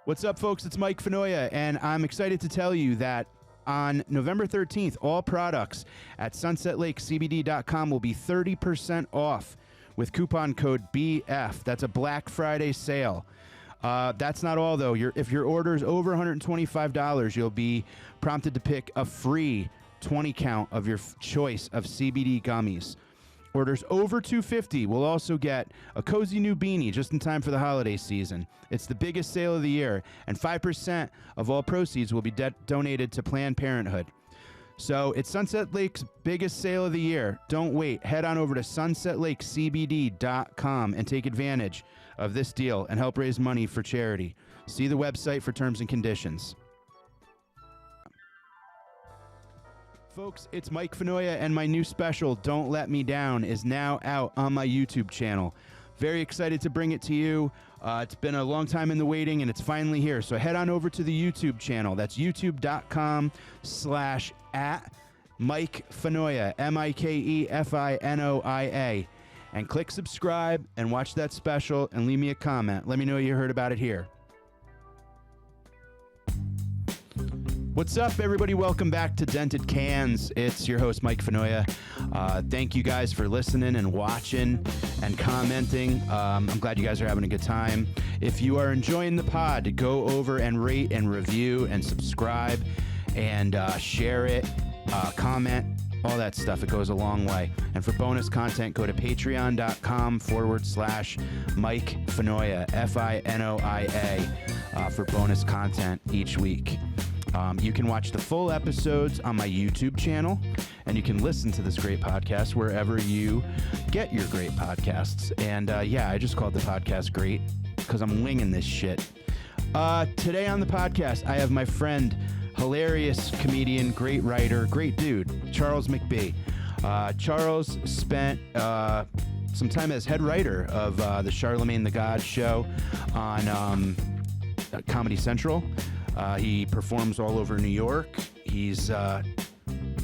What's up, folks? It's Mike Fenoya, and I'm excited to tell you that on November 13th, all products at sunsetlakecbd.com will be 30% off with coupon code BF. That's a Black Friday sale. That's not all, though. If your order is over $125, you'll be prompted to pick a free 20 count of your choice of CBD gummies. Orders over $250 will also get a cozy new beanie just in time for the holiday season. It's the biggest sale of the year, and 5% of all proceeds will be donated to Planned Parenthood. So it's Sunset Lake's biggest sale of the year. Don't wait. Head on over to sunsetlakecbd.com and take advantage of this deal and help raise money for charity. See the website for terms and conditions. Folks, it's Mike Fenoya, and my new special, Don't Let Me Down, is now out on my YouTube channel. Very excited to bring it to you. It's been a long time in the waiting, and it's finally here. So head on over to the YouTube channel. That's youtube.com/@MikeFenoya, MikeFinoia, and click subscribe and watch that special and leave me a comment. Let me know you heard about it here. What's up, everybody? Welcome back to Dented Cans. It's your host, Mike Fenoya. Thank you guys for listening and watching and commenting. I'm glad you guys are having a good time. If you are enjoying the pod, go over and rate and review and subscribe and share it, comment, all that stuff. It goes a long way. And for bonus content, go to patreon.com/Mike Fenoya, Finoia, for bonus content each week. You can watch the full episodes on my YouTube channel, and you can listen to this great podcast wherever you get your great podcasts. And yeah, I just called the podcast great because I'm winging this shit. Today on the podcast, I have my friend, hilarious comedian, great writer, great dude, Charles McBee. Charles spent some time as head writer of the Charlamagne the God show on Comedy Central. He performs all over New York. He's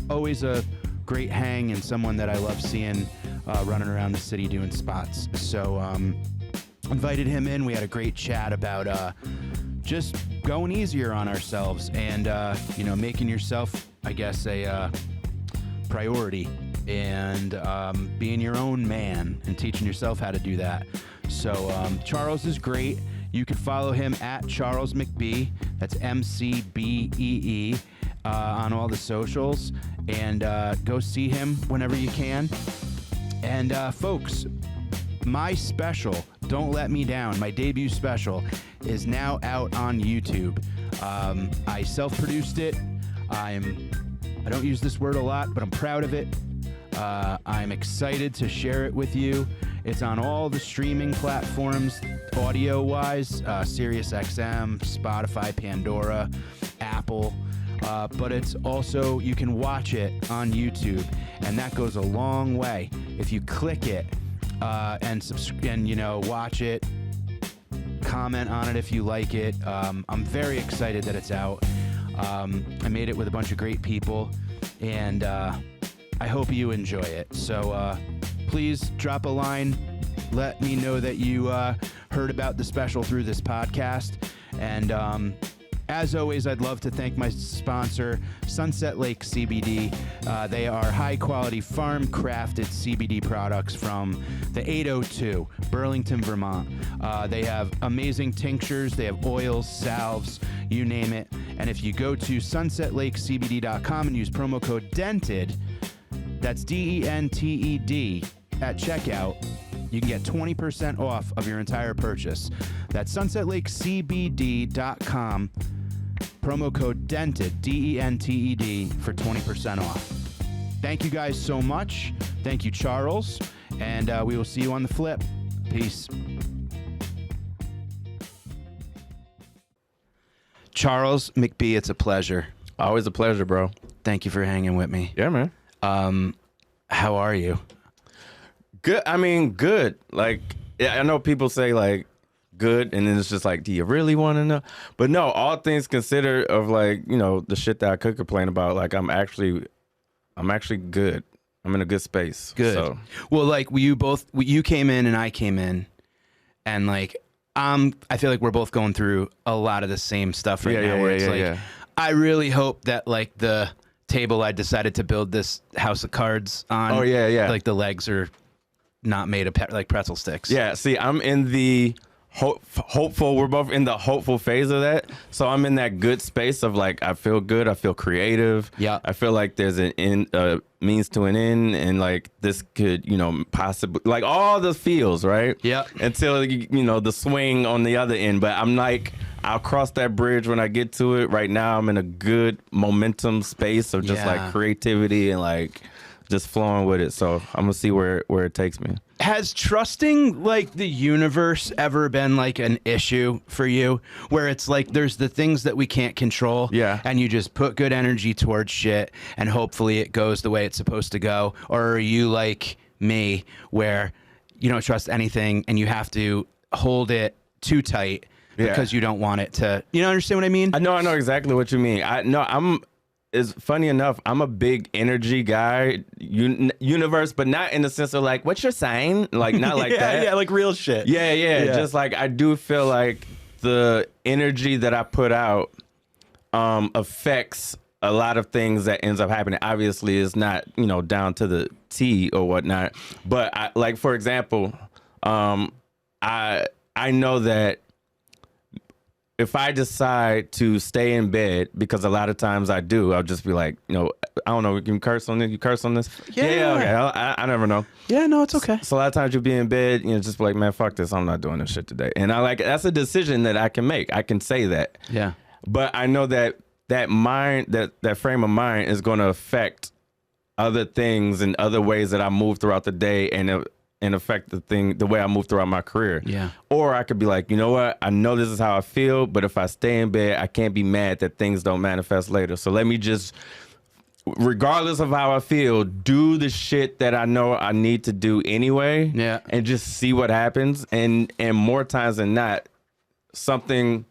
always a great hang and someone that I love seeing running around the city doing spots. So invited him in. We had a great chat about just going easier on ourselves and, making yourself, I guess, a priority and being your own man and teaching yourself how to do that. So Charles is great. You can follow him at Charles McBee. That's MCBEE on all the socials. And go see him whenever you can. And folks, my special, Don't Let Me Down, my debut special, is now out on YouTube. I self-produced it. I don't use this word a lot, but I'm proud of it. I'm excited to share it with you. It's on all the streaming platforms, audio-wise, Sirius XM, Spotify, Pandora, Apple. But it's also, you can watch it on YouTube, and that goes a long way. If you click it and watch it, comment on it if you like it. I'm very excited that it's out. I made it with a bunch of great people, and I hope you enjoy it. So please drop a line. Let me know that you heard about the special through this podcast. And as always, I'd love to thank my sponsor, Sunset Lake CBD. They are high-quality, farm-crafted CBD products from the 802, Burlington, Vermont. They have amazing tinctures. They have oils, salves, you name it. And if you go to sunsetlakecbd.com and use promo code DENTED, that's DENTED, at checkout, you can get 20% off of your entire purchase. That's sunsetlakecbd.com, promo code DENTED, DENTED, for 20% off. Thank you guys so much. Thank you, Charles. And we will see you on the flip. Peace. Charles McBee, it's a pleasure. Always a pleasure, bro. Thank you for hanging with me. Yeah, man. How are you? Good. I mean, good. Like, yeah, I know people say like good, and then it's just like, do you really want to know? But no, all things considered, of like, you know, the shit that I could complain about, like I'm actually good. I'm in a good space. Good. So. Well, like you came in and I came in, and like I feel like we're both going through a lot of the same stuff right now. Where it's like, I really hope that like the table I decided to build this house of cards on. Oh yeah. Like the legs are not made of like pretzel sticks. Yeah. See, I'm in the hopeful. We're both in the hopeful phase of that. So I'm in that good space of like, I feel good. I feel creative. Yeah. I feel like there's an means to an end, and like this could, possibly like all the feels, right? Yeah. Until the swing on the other end. But I'm like, I'll cross that bridge when I get to it. Right now, I'm in a good momentum space of just like creativity and like just flowing with it. So I'm gonna see where it takes me. Has trusting like the universe ever been like an issue for you, where it's like there's the things that we can't control, and you just put good energy towards shit and hopefully it goes the way it's supposed to go? Or are you like me, where you don't trust anything and you have to hold it too tight because you don't want it to, understand what I mean? I know exactly what you mean. It's funny enough, I'm a big energy guy, universe, but not in the sense of like, what's your sign? Like, not like that. Yeah, like real shit. Yeah. Just like, I do feel like the energy that I put out affects a lot of things that ends up happening. Obviously, it's not, down to the T or whatnot. But like, for example, I know that if I decide to stay in bed, because a lot of times I do, I'll just be like, I don't know, we can curse on this. You curse on this? Yeah. Okay. I never know. Yeah, no, it's okay. So a lot of times you'll be in bed, just be like, man, fuck this. I'm not doing this shit today. And that's a decision that I can make. I can say that. Yeah. But I know that mind, that frame of mind is going to affect other things and other ways that I move throughout the day and affect the way I move throughout my career. Yeah. Or I could be like, you know what? I know this is how I feel, but if I stay in bed, I can't be mad that things don't manifest later. So let me just, regardless of how I feel, do the shit that I know I need to do anyway. Yeah. And just see what happens. And more times than not, something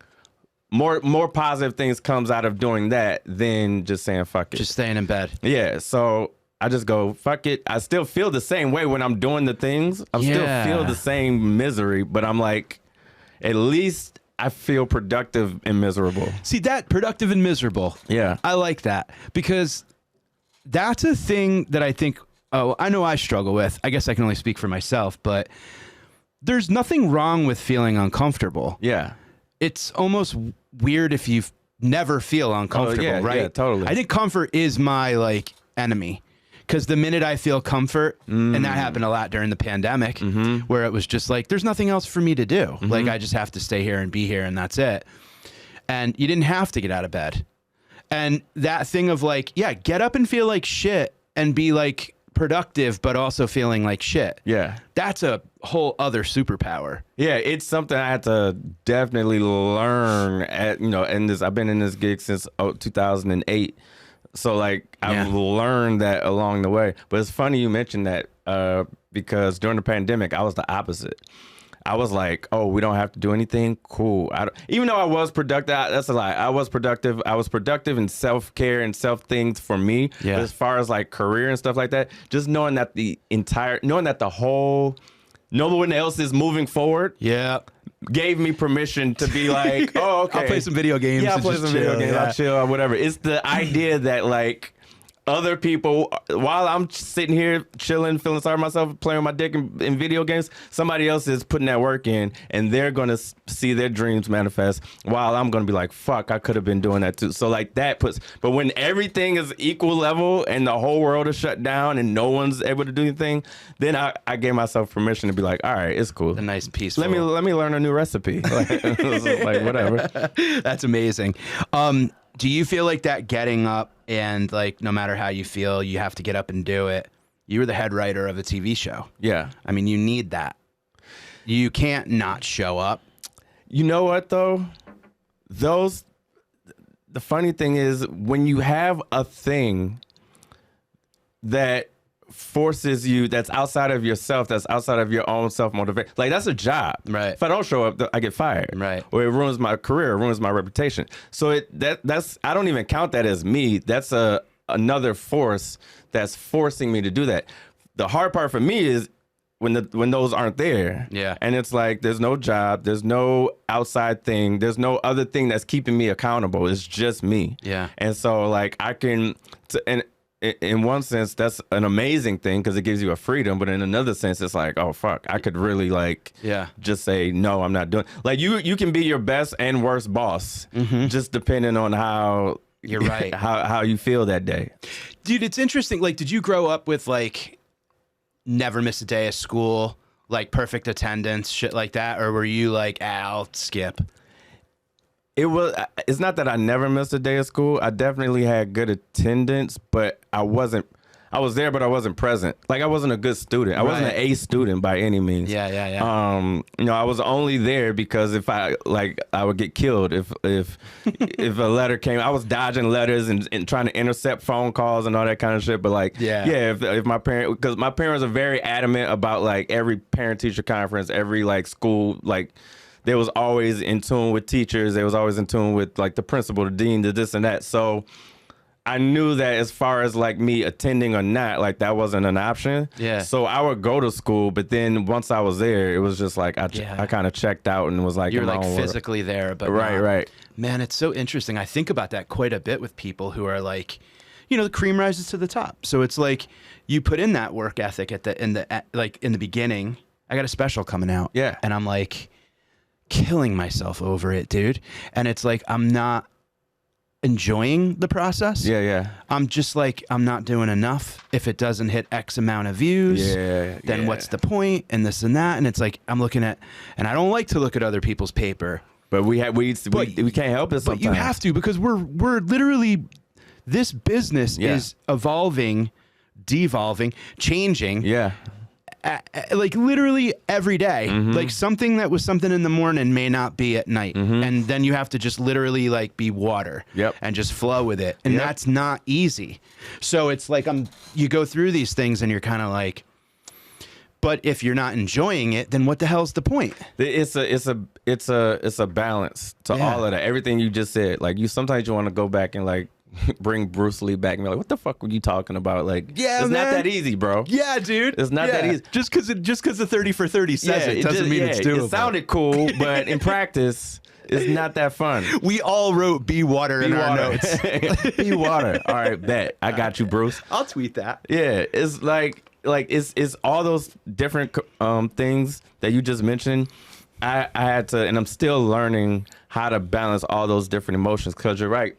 more positive things comes out of doing that than just saying fuck it. Just staying in bed. Yeah. So I just go, fuck it. I still feel the same way when I'm doing the things. I still feel the same misery, but I'm like, at least I feel productive and miserable. See, that productive and miserable. Yeah. I like that, because that's a thing that I think, I know I struggle with. I guess I can only speak for myself, but there's nothing wrong with feeling uncomfortable. Yeah. It's almost weird if you never feel uncomfortable, right? Yeah, totally. I think comfort is my like enemy. Because the minute I feel comfort, and that happened a lot during the pandemic, where it was just like, there's nothing else for me to do. Like, I just have to stay here and be here, and that's it. And you didn't have to get out of bed. And that thing of like, get up and feel like shit and be like productive, but also feeling like shit. Yeah. That's a whole other superpower. Yeah, it's something I had to definitely learn I've been in this gig since 2008. So like I've learned that along the way. But it's funny you mentioned that because during the pandemic, I was the opposite. I was like, oh, we don't have to do anything? Cool. Even though I was productive, that's a lie. I was productive. I was productive in self-care and self-things for me. Yeah. But as far as like career and stuff like that, just knowing that no one else is moving forward. Yeah. Gave me permission to be like, oh, okay. I'll play some video games. Yeah, I'll play some video games. I'll chill or whatever. It's the idea that like other people, while I'm sitting here chilling, feeling sorry for myself, playing with my dick in video games, somebody else is putting that work in, and they're going to see their dreams manifest, while I'm going to be like, fuck, I could have been doing that too. So like that but when everything is equal level and the whole world is shut down and no one's able to do anything, then I gave myself permission to be like, all right, it's cool. A nice peaceful. Let me learn a new recipe. Like whatever. That's amazing. Do you feel like that getting up and like no matter how you feel, you have to get up and do it? You were the head writer of a TV show. Yeah. I mean, you need that. You can't not show up. You know what, though? The funny thing is when you have a thing that forces you, that's outside of yourself, that's outside of your own self-motivation, like that's a job. Right. If I don't show up, I get fired. Right. Or it ruins my career, it ruins my reputation. So that's I don't even count that as me. That's another force that's forcing me to do that. The hard part for me is when those aren't there. Yeah. And it's like there's no job, there's no outside thing, there's no other thing that's keeping me accountable. It's just me. Yeah. And so like I can and in one sense that's an amazing thing because it gives you a freedom, but in another sense it's like, oh fuck, I could really like just say no, I'm not doing. Like you can be your best and worst boss just depending on how you're right. how you feel that day. Dude, it's interesting. Like, did you grow up with like never miss a day of school, like perfect attendance, shit like that? Or were you like, I'll skip? It's not that I never missed a day of school. I definitely had good attendance, but I was there, but I wasn't present. Like I wasn't a good student. I wasn't an A student by any means. Yeah. I was only there because if I would get killed if if a letter came. I was dodging letters and trying to intercept phone calls and all that kind of shit. But like, if my because my parents are very adamant about like every parent teacher conference, every like school, like they was always in tune with teachers. They was always in tune with like the principal, the dean, the this and that. So I knew that as far as like me attending or not, like that wasn't an option. Yeah. So I would go to school, but then once I was there, it was just like I kind of checked out and was like, you're like physically there, but right. Man, it's so interesting. I think about that quite a bit with people who are like, you know, the cream rises to the top. So it's like you put in that work ethic in the beginning. I got a special coming out. Yeah. And I'm like killing myself over it, dude. And it's like I'm not enjoying the process. Yeah. I'm just like, I'm not doing enough. If it doesn't hit X amount of views, then what's the point? And this and that. And it's like, I'm looking at, and I don't like to look at other people's paper. But we can't help it sometimes. But you have to, because we're literally, this business is evolving, devolving, changing. Yeah. Like literally every day. Like something that was something in the morning may not be at night. And then you have to just literally like be water and just flow with it. And that's not easy. So it's like you go through these things and you're kind of like, but if you're not enjoying it, then what the hell's the point? It's a balance to all of that. Everything you just said. Like sometimes you want to go back and like bring Bruce Lee back and be like, what the fuck were you talking about? Like, it's not that easy, bro. Yeah, dude. It's not that easy. Just because the 30 for 30 says it doesn't mean it's doable. It sounded cool, but in practice, it's not that fun. We all wrote be water in our notes. Be water. All right, bet. I got you, Bruce. I'll tweet that. Yeah, it's like it's all those different things that you just mentioned. I had to, and I'm still learning how to balance all those different emotions. Because you're right.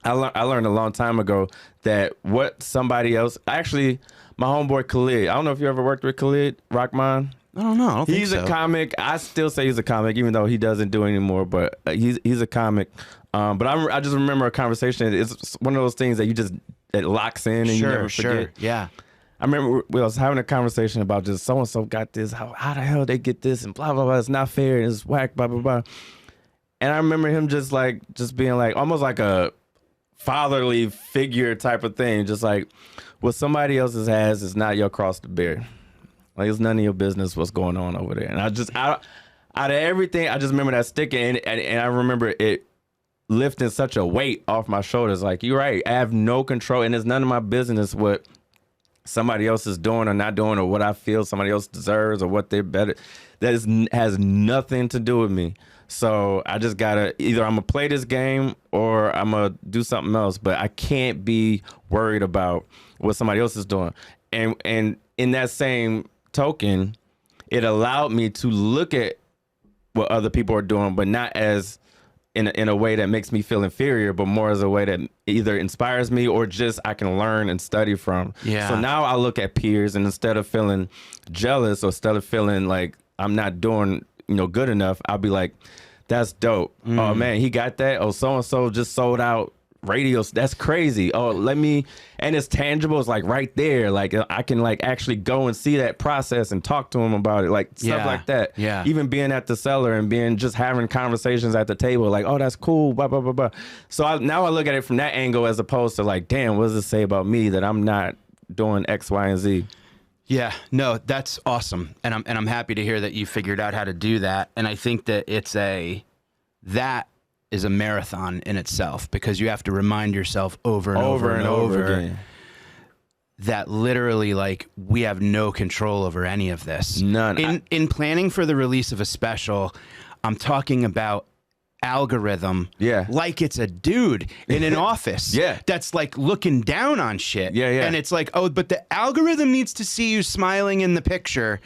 I learned a long time ago that what somebody else, actually, my homeboy Khalid, I don't know if you ever worked with Khalid Rahman. I don't know. I don't think he's so. a comic. I still say he's a comic, even though he doesn't do it anymore. But he's a comic. But I just remember a conversation. It's one of those things that it locks in and you never forget. Yeah. I remember we was having a conversation about just so and so got this. How the hell they get this and blah blah blah. It's not fair. It's whack. Blah blah blah. And I remember him just being like almost like a fatherly figure type of thing, just like what somebody else's has is not your cross to bear. Like it's none of your business what's going on over there. And out of everything, I just remember that sticking, and I remember it lifting such a weight off my shoulders. Like, you're right, I have no control, and it's none of my business what somebody else is doing or not doing, or what I feel somebody else deserves, or what they're better. Has nothing to do with me. So I just gotta, either I'm gonna play this game or I'm gonna do something else, but I can't be worried about what somebody else is doing. And in that same token, it allowed me to look at what other people are doing, but not as in a way that makes me feel inferior, but more as a way that either inspires me or just I can learn and study from. Yeah. So now I look at peers, and instead of feeling jealous or instead of feeling like I'm not doing good enough, I'll be like, that's dope. Oh man, he got that. Oh, so and so just sold out radios. That's crazy. Oh, and it's tangible. It's like right there. Like I can like actually go and see that process and talk to him about it. Like stuff like that. Yeah. Even being at the cellar and just having conversations at the table. Like, oh, that's cool. Blah blah blah blah. So now I look at it from that angle as opposed to like, damn, what does it say about me that I'm not doing X, Y, and Z? Yeah, no, that's awesome, and I'm happy to hear that you figured out how to do that. And I think that that is a marathon in itself, because you have to remind yourself over and over again. that literally like we have no control over any of this. None. In planning for the release of a special, I'm talking about algorithm like it's a dude in an office that's like looking down on shit. And it's like, oh, but the algorithm needs to see you smiling in the picture,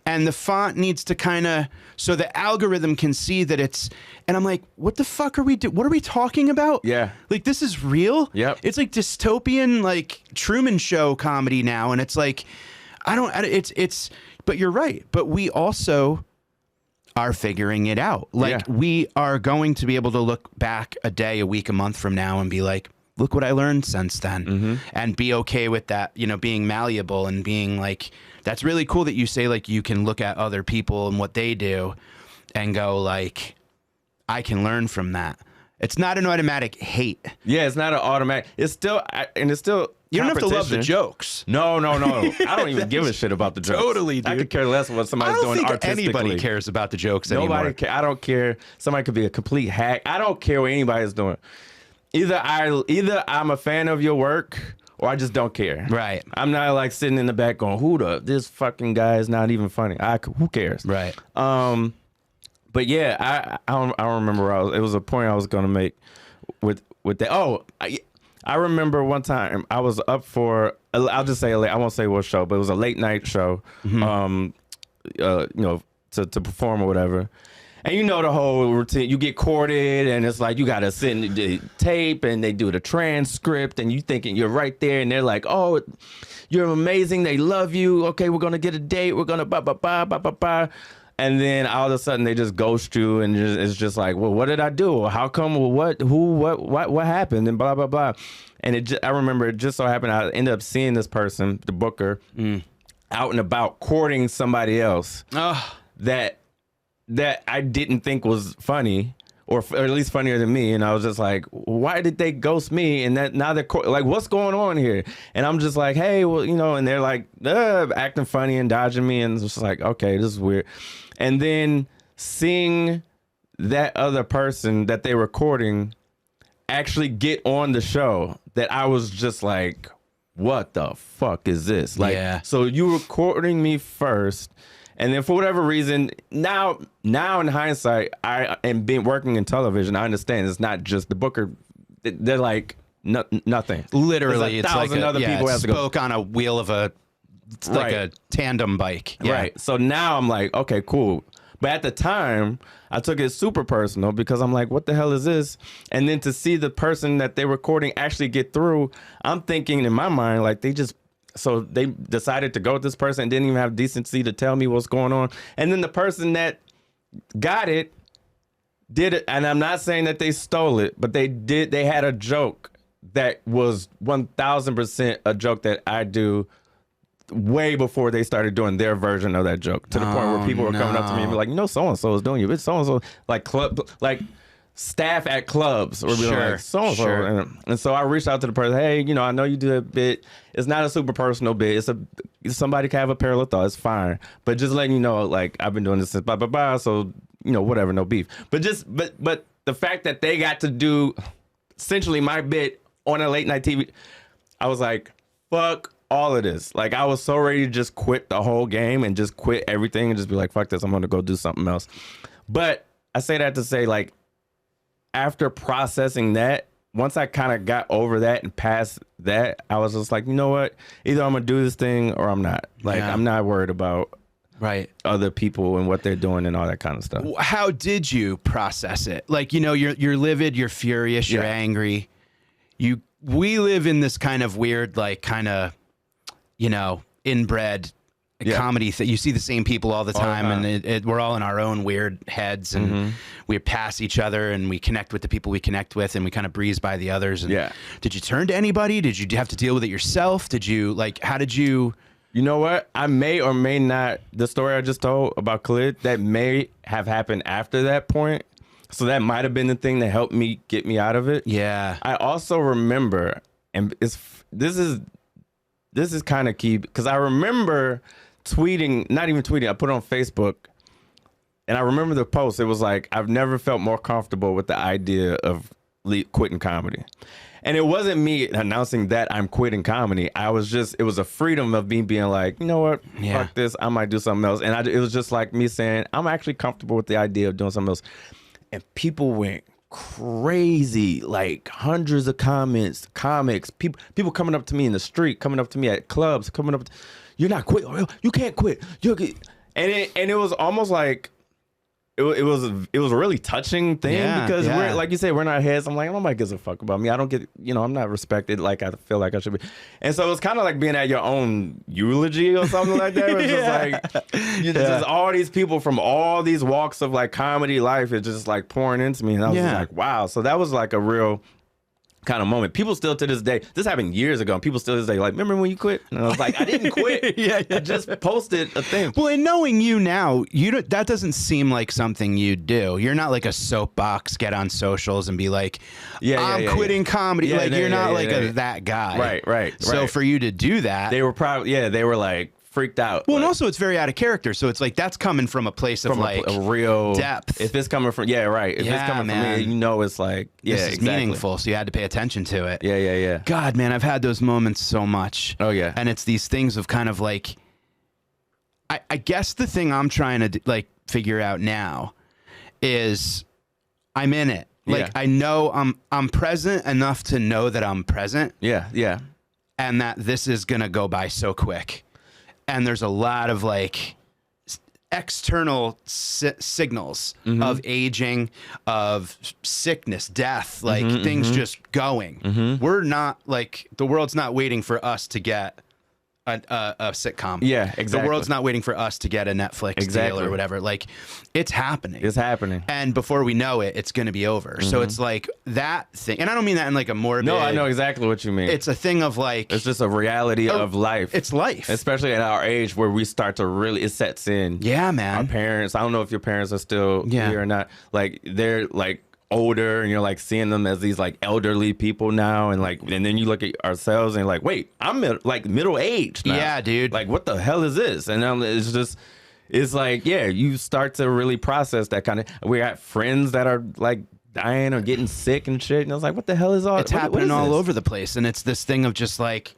and the font needs to kind of, so the algorithm can see that it's, and I'm like, what the fuck are we doing? What are we talking about? Like, this is real? It's like dystopian, like Truman Show comedy now, and it's like, it's but you're right, but we also are figuring it out. Like, we are going to be able to look back a day, a week, a month from now and be like, look what I learned since then, and be okay with that, you know, being malleable and being like, that's really cool that you say like you can look at other people and what they do and go like, I can learn from that. It's not an automatic hate. It's not an automatic. It's still, and it's still. You don't have to love the jokes. No. I don't even give a shit about the jokes. Totally, dude. I could care less what somebody's doing artistically. Anybody cares about the jokes anymore. Nobody cares. I don't care. Somebody could be a complete hack. I don't care what anybody's doing. Either I'm a fan of your work or I just don't care. Right. I'm not like sitting in the back going, this fucking guy is not even funny. Who cares? Right. But yeah, I don't remember. It was a point I was gonna make with that. I remember one time I was up for, I'll just say, I won't say what show, but it was a late night show, you know, to perform or whatever. And you know the whole routine. You get courted, and it's like you got to sit in the tape, and they do the transcript, and you thinking you're right there, and they're like, oh, you're amazing. They love you. Okay, we're going to get a date. We're going to ba-ba-ba. And then all of a sudden they just ghost you, and it's just like, well, what did I do? How come? Well, what happened? And blah blah blah. And I remember it just so happened I ended up seeing this person, the booker, out and about courting somebody else that I didn't think was funny, or at least funnier than me. And I was just like, why did they ghost me? And that now they're like, what's going on here? And I'm just like, hey, well, you know, and they're like acting funny and dodging me, and it's just like, okay, this is weird. And then seeing that other person that they were courting actually get on the show, that I was just like, what the fuck is this? Like, so you were courting me first, and then for whatever reason, now in hindsight, I am working in television, I understand it's not just the booker. They're like nothing. Literally, it's like 1,000 other people have to go. Spoke on a wheel of it's like a tandem bike. Right. So now I'm like, okay, cool. But at the time, I took it super personal because I'm like, what the hell is this? And then to see the person that they were recording actually get through, I'm thinking in my mind, like they decided to go with this person and didn't even have decency to tell me what's going on. And then the person that got it did it. And I'm not saying that they stole it, but they had a joke that was 1,000% a joke that I do way before they started doing their version of that joke, to the point where people were coming up to me and be like, you know, so-and-so is doing you. It's so-and-so, like staff at clubs or be like, so-and-so. And so I reached out to the person, hey, you know, I know you do a bit. It's not a super personal bit. Somebody can have a parallel thought. It's fine. But just letting you know, like, I've been doing this since blah, blah, blah. So, you know, whatever, no beef. But the fact that they got to do essentially my bit on a late night TV, I was like, fuck all of this. Like, I was so ready to just quit the whole game and just quit everything and just be like, fuck this, I'm gonna go do something else. But I say that to say, like, after processing that, once I kind of got over that and past that, I was just like, you know what? Either I'm gonna do this thing or I'm not. Like, I'm not worried about other people and what they're doing and all that kind of stuff. How did you process it? Like, you know, you're livid, you're furious, you're angry. We live in this kind of weird, like, kind of, you know, inbred comedy that you see the same people all the time, and we're all in our own weird heads, and we pass each other, and we connect with the people we connect with, and we kind of breeze by the others. And did you turn to anybody? Did you have to deal with it yourself? Did you, like, how did you? You know what? I may or may not, the story I just told about Khalid, that may have happened after that point. So that might have been the thing that helped me get me out of it. Yeah. I also remember, and this is kind of key, because I remember not even tweeting, I put it on Facebook, and I remember the post. It was like, I've never felt more comfortable with the idea of quitting comedy. And it wasn't me announcing that I'm quitting comedy. It was a freedom of me being like, you know what, fuck this, I might do something else. And it was just like me saying, I'm actually comfortable with the idea of doing something else. And people went crazy, like hundreds of comments, comics, people coming up to me in the street, coming up to me at clubs, coming up, you're not quit, you can't quit. And it was almost like, it was a really touching thing because we're, like you said, we're not heads. I'm like, nobody gives a fuck about me. I don't get, I'm not respected like I feel like I should be. And so it was kind of like being at your own eulogy or something like that. It's just like, just all these people from all these walks of like comedy life is just like pouring into me. And I was just like, wow. So that was like a real kind of moment. People still to this day, this happened years ago, and people still to this day like, remember when you quit? And I was like, I didn't quit. I just posted a thing. Well, and knowing you now, that doesn't seem like something you do. You're not like a soapbox, get on socials and be like, I'm quitting comedy. You're not that guy. Right. So for you to do that, they were probably they were like freaked out. Well, and also it's very out of character. So it's like that's coming from a place of like a real depth. If it's coming from If it's coming from me, it's like this is meaningful. So you had to pay attention to it. Yeah. God, man, I've had those moments so much. Oh yeah. And it's these things of kind of like, I guess the thing I'm trying to like figure out now is I'm in it. Like I know I'm present enough to know that I'm present. Yeah. And that this is gonna go by so quick. And there's a lot of like external signals of aging, of sickness, death, like things just going. We're not like, the world's not waiting for us to get a sitcom. Yeah, exactly. The world's not waiting for us to get a Netflix deal or whatever. Like, it's happening. It's happening. And before we know it, it's going to be over. So it's like that thing. And I don't mean that in like a morbid. No, I know exactly what you mean. It's a thing of like. It's just a reality of life. It's life. Especially at our age where we start to really, it sets in. Yeah, man. Our parents, I don't know if your parents are still here or not. Like, they're like older and you're like seeing them as these like elderly people now, and then you look at ourselves and like, wait, I'm like middle aged now. Yeah, dude. Like, what the hell is this? And it's like, you start to really process that kind of. We got friends that are like dying or getting sick and shit, and I was like, what the hell is all? It's happening all over the place, and it's this thing of just like,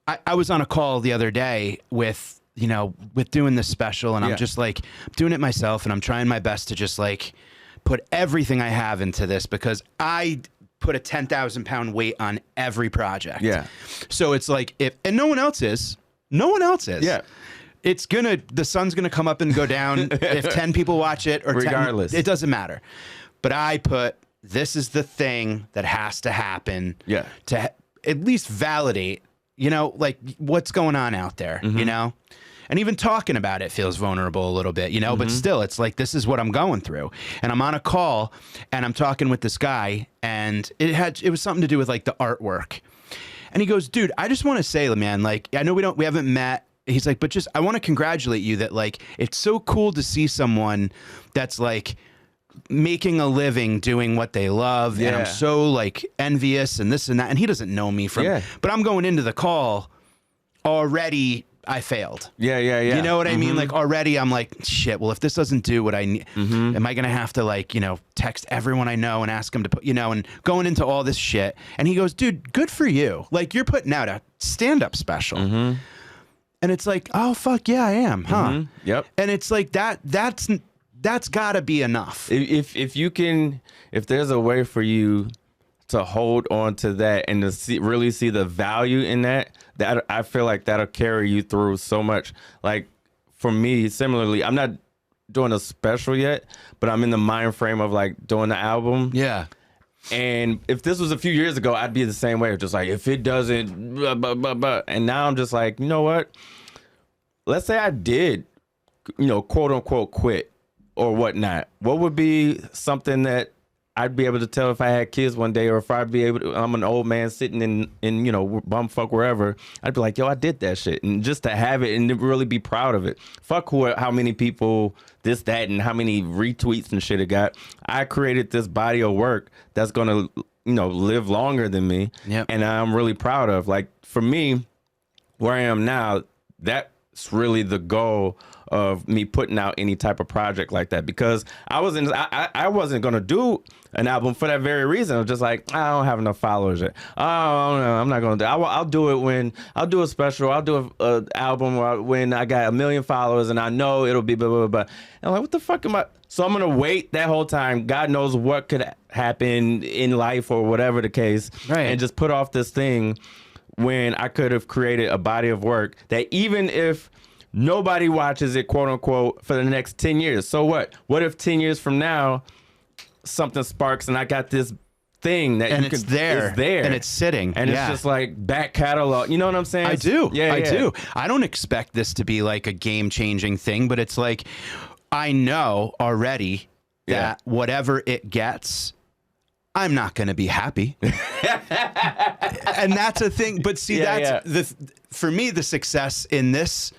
I was on a call the other day with doing this special, and I'm just like doing it myself, and I'm trying my best to just like put everything I have into this because I put a 10,000 pound weight on every project. Yeah. So it's like and no one else is. Yeah. The sun's gonna come up and go down if 10 people watch it or regardless. 10, it doesn't matter. But I put, this is the thing that has to happen. Yeah. To at least validate, like what's going on out there, And even talking about it feels vulnerable a little bit, but still, it's like, this is what I'm going through. And I'm on a call and I'm talking with this guy, and it was something to do with like the artwork. And he goes, dude, I just want to say, man, like, I know we haven't met. He's like, but I want to congratulate you that like, it's so cool to see someone that's like making a living doing what they love. And I'm so like envious and this and that. And he doesn't know me but I'm going into the call already. I failed. Yeah. You know what I mean? Like already I'm like, shit, well, if this doesn't do what I need, am I going to have to like, text everyone I know and ask them to put, and going into all this shit. And he goes, dude, good for you. Like you're putting out a stand-up special. And it's like, oh, fuck yeah, I am, huh? Yep. And it's like that's gotta be enough. If there's a way for you to hold on to that and to really see the value in that I feel like that'll carry you through so much. Like for me, similarly, I'm not doing a special yet, but I'm in the mind frame of like doing the album. Yeah. And if this was a few years ago, I'd be the same way. Just like, if it doesn't, blah, blah, blah, blah. And now I'm just like, you know what? Let's say I did, quote unquote quit or whatnot. What would be something that I'd be able to tell if I had kids one day, or if I'd be able to, I'm an old man sitting in bumfuck wherever, I'd be like, yo, I did that shit. And just to have it and to really be proud of it. Fuck how many people this, that, and how many retweets and shit it got. I created this body of work that's going to, live longer than me. Yep. And I'm really proud of. Like, for me, where I am now, that that's really the goal of me putting out any type of project like that, because I wasn't gonna do an album for that very reason. I'm just like, I don't have enough followers yet. Oh no, I'm not gonna do it. I'll do it when I'll do a special. I'll do a album when I got 1 million followers and I know it'll be blah blah blah. And I'm like, what the fuck am I? So I'm gonna wait that whole time. God knows what could happen in life or whatever the case, right? And just put off this thing when I could have created a body of work that even if nobody watches it, quote unquote, for the next 10 years. So what? What if 10 years from now something sparks and I got this thing that and you it's could, there and it's sitting and it's just like back catalog. You know what I'm saying? I do. Yeah, I do. I don't expect this to be like a game-changing thing, but it's like I know already that whatever it gets, I'm not going to be happy. And that's a thing. But see, for me, the success in this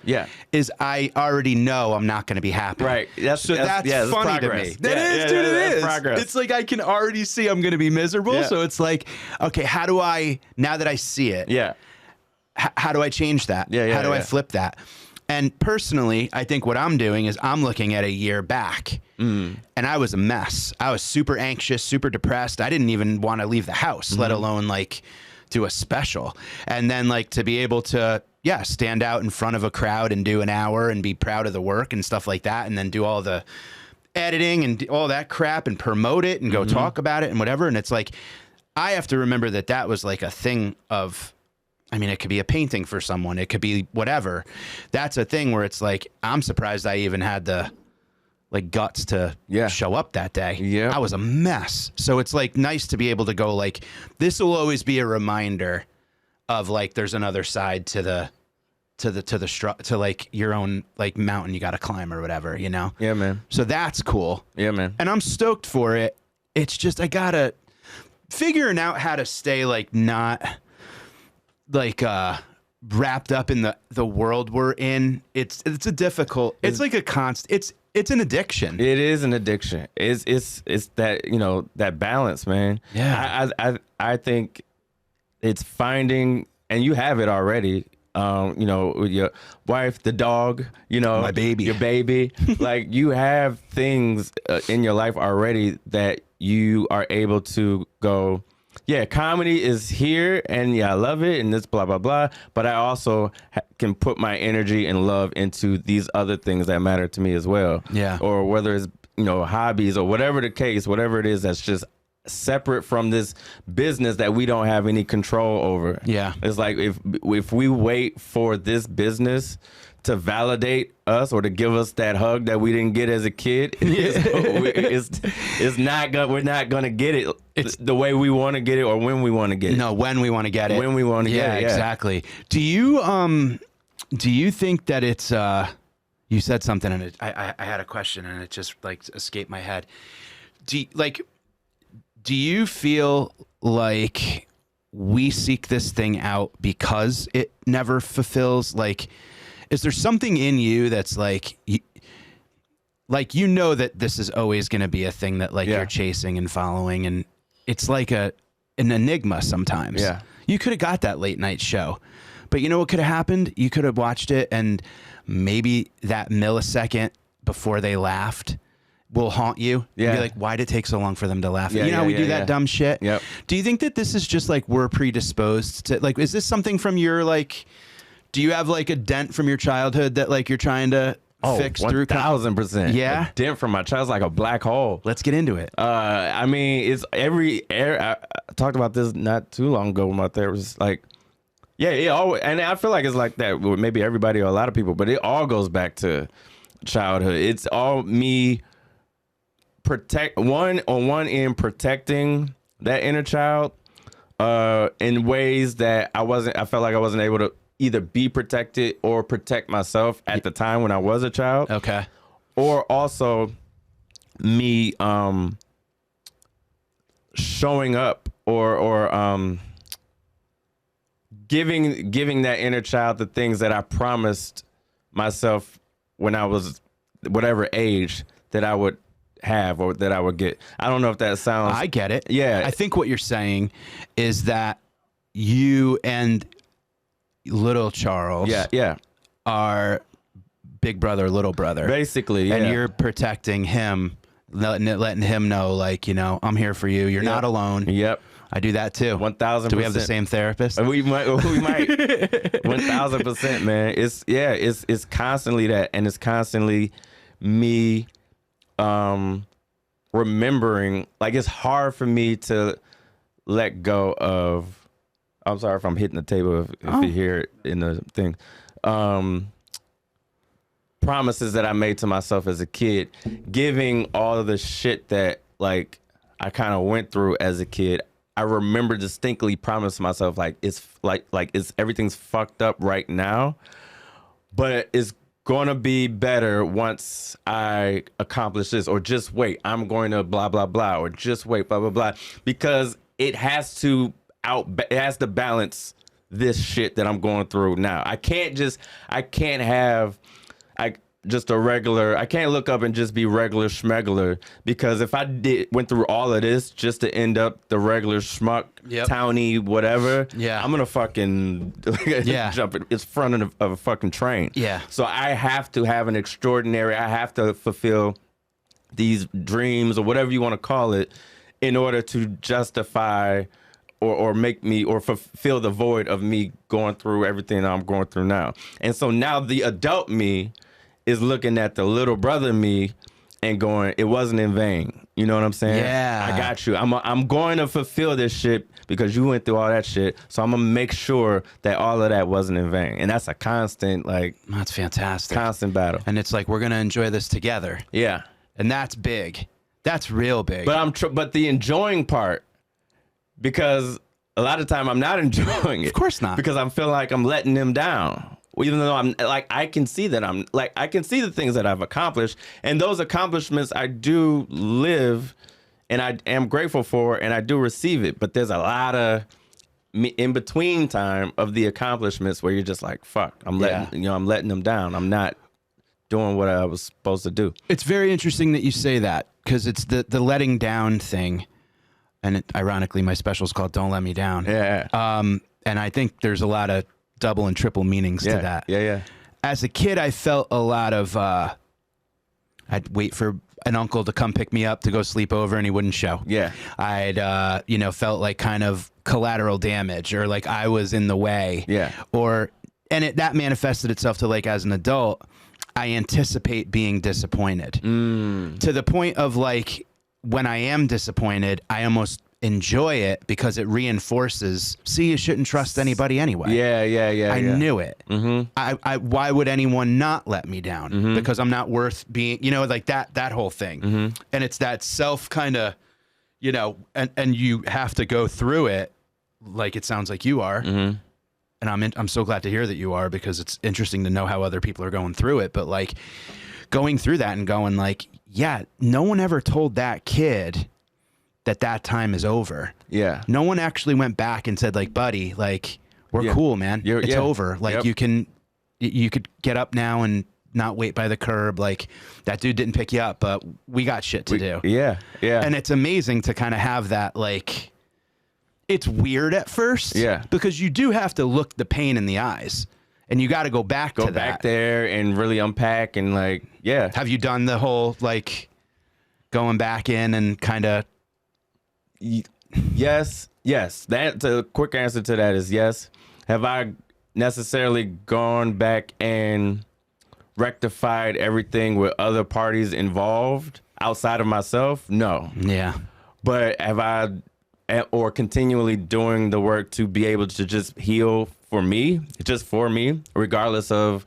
is I already know I'm not going to be happy. Right. That's funny to me. That is, dude, it is. Progress. It's like I can already see I'm going to be miserable. Yeah. So it's like, okay, how do I, now that I see it, how do I change that? How do I flip that? And personally, I think what I'm doing is I'm looking at a year back, and I was a mess. I was super anxious, super depressed. I didn't even want to leave the house, let alone like do a special. And then like to be able to, stand out in front of a crowd and do an hour and be proud of the work and stuff like that, and then do all the editing and all that crap and promote it and go talk about it and whatever. And it's like, I have to remember that that was like a thing of, I mean, it could be a painting for someone. It could be whatever. That's a thing where it's like, I'm surprised I even had the like guts to show up that day. Yeah, I was a mess. So it's like nice to be able to go like, this will always be a reminder of like, there's another side to like your own like mountain you got to climb or whatever, you know? Yeah, man. So that's cool. Yeah, man. And I'm stoked for it. It's just, I gotta figuring out how to stay like not like wrapped up in the world we're in. It's a difficult, it's like a constant, it's an addiction. It is an addiction. It's that, you know, that balance, man. Yeah. I think it's finding, and you have it already, you know, with your wife, the dog, you know, my baby, your baby, like you have things in your life already that you are able to go, yeah, comedy is here and I love it and this blah, blah, blah. But I also can put my energy and love into these other things that matter to me as well. Yeah. Or whether it's, you know, hobbies or whatever the case, whatever it is that's just separate from this business that we don't have any control over. Yeah. It's like if we wait for this business to validate us or to give us that hug that we didn't get as a kid, it's not gonna, we're not gonna get it. It's the way we want to get it or when we want to get it. No, when we want to get it. When we want to get it. Yeah, exactly. Do you think that it's you said something and I had a question and it just like escaped my head. Do you feel like we seek this thing out because it never fulfills? Like, is there something in you that's like, you know that this is always going to be a thing that like you're chasing and following, and it's like an enigma sometimes. Yeah. You could have got that late night show, but you know what could have happened? You could have watched it and maybe that millisecond before they laughed will haunt you. Yeah. Be like, why did it take so long for them to laugh? Yeah, you know how we do that dumb shit? Yep. Do you think that this is just like we're predisposed to, like, is this something from your, like, do you have like a dent from your childhood that like you're trying to fix through? 1,000%. Yeah. A dent from my child's like a black hole. Let's get into it. I mean, it's I talked about this not too long ago with my therapist. Like, it always, and I feel like it's like that with maybe everybody or a lot of people, but it all goes back to childhood. It's all me protecting that inner child in ways that I felt like I wasn't able to either be protected or protect myself at the time when I was a child. Okay. Or also me showing up or giving that inner child the things that I promised myself when I was whatever age that I would have or that I would get. I don't know if that sounds... I get it. Yeah. I think what you're saying is that you and little Charles are big brother, little brother. Basically, yeah. And you're protecting him, letting him know, like, you know, I'm here for you. You're not alone. Yep. I do that too. 1,000%. Do we have the same therapist? We might. 1,000%, man. It's constantly that, and it's constantly me remembering. Like, it's hard for me to let go of. I'm sorry if I'm hitting the table if you hear it in the thing. Promises that I made to myself as a kid, giving all of the shit that like I kind of went through as a kid. I remember distinctly promising myself like it's everything's fucked up right now, but it's gonna be better once I accomplish this, or just wait, I'm going to blah blah blah, or just wait blah blah blah, because it has to balance this shit that I'm going through now. I can't look up and just be regular schmegular, because if I went through all of this just to end up the regular schmuck, townie, whatever, I'm gonna fucking jump in front of a fucking train. Yeah. So I have to have I have to fulfill these dreams or whatever you want to call it in order to justify or make me, or fulfill the void of me going through everything that I'm going through now. And so now the adult me is looking at the little brother me and going, it wasn't in vain. You know what I'm saying? Yeah. I got you. I'm going to fulfill this shit because you went through all that shit. So I'm going to make sure that all of that wasn't in vain. And that's a constant, like... That's fantastic. Constant battle. And it's like, we're going to enjoy this together. Yeah. And that's big. That's real big. But the enjoying part, because a lot of time I'm not enjoying it. Of course not. Because I feel like I'm letting them down. Even though I'm like, I can see the things that I've accomplished, and those accomplishments I do live, and I am grateful for, and I do receive it. But there's a lot of in between time of the accomplishments where you're just like, fuck, I'm letting them down. I'm not doing what I was supposed to do. It's very interesting that you say that, because it's the letting down thing, and ironically, my special is called "Don't Let Me Down." Yeah. And I think there's a lot of double and triple meanings to that. Yeah. As a kid, I felt a lot of, I'd wait for an uncle to come pick me up to go sleep over, and he wouldn't show. Yeah. I'd, felt like kind of collateral damage, or like I was in the way. Yeah. That manifested itself to, like, as an adult, I anticipate being disappointed to the point of, like, when I am disappointed, I almost enjoy it because it reinforces, see, you shouldn't trust anybody anyway. I knew it. Mm-hmm. Why would anyone not let me down? Mm-hmm. Because I'm not worth being, like that whole thing. Mm-hmm. And it's that self kind of, and you have to go through it like it sounds like you are. Mm-hmm. And I'm so glad to hear that you are, because it's interesting to know how other people are going through it. But like going through that and going like, yeah, no one ever told that kid that time is over. Yeah. No one actually went back and said, like, buddy, like, we're cool, man. It's over. Like, you could get up now and not wait by the curb. Like, that dude didn't pick you up, but we got shit to do. Yeah. Yeah. And it's amazing to kind of have that, like, it's weird at first. Yeah. Because you do have to look the pain in the eyes, and you got to go back to that. Go back there and really unpack and, like, yeah. Have you done the whole, like, going back in and kind of... Yes. The quick answer to that is yes. Have I necessarily gone back and rectified everything with other parties involved outside of myself? No. Yeah. But have I, or continually doing the work to be able to just heal for me, regardless of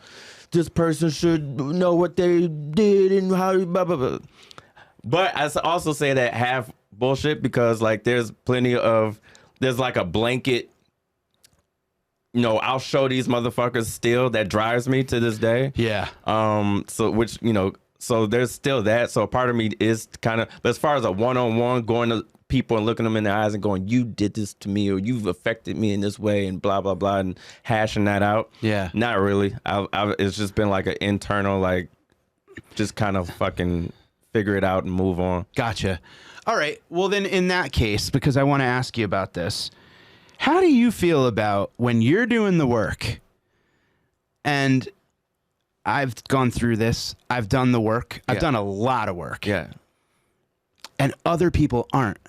this person should know what they did and how blah blah blah. But I also say that half bullshit, because like there's like a blanket, I'll show these motherfuckers still that drives me to this day. Yeah. So there's still that. So a part of me is kind of, but as far as a one-on-one, going to people and looking them in the eyes and going, you did this to me, or you've affected me in this way, and blah blah blah, and hashing that out. Yeah. Not really. It's just been like an internal, like, just kind of fucking figure it out and move on. Gotcha. All right. Well, then in that case, because I want to ask you about this, how do you feel about when you're doing the work and I've gone through this. I've done the work. I've done a lot of work. Yeah. And other people aren't.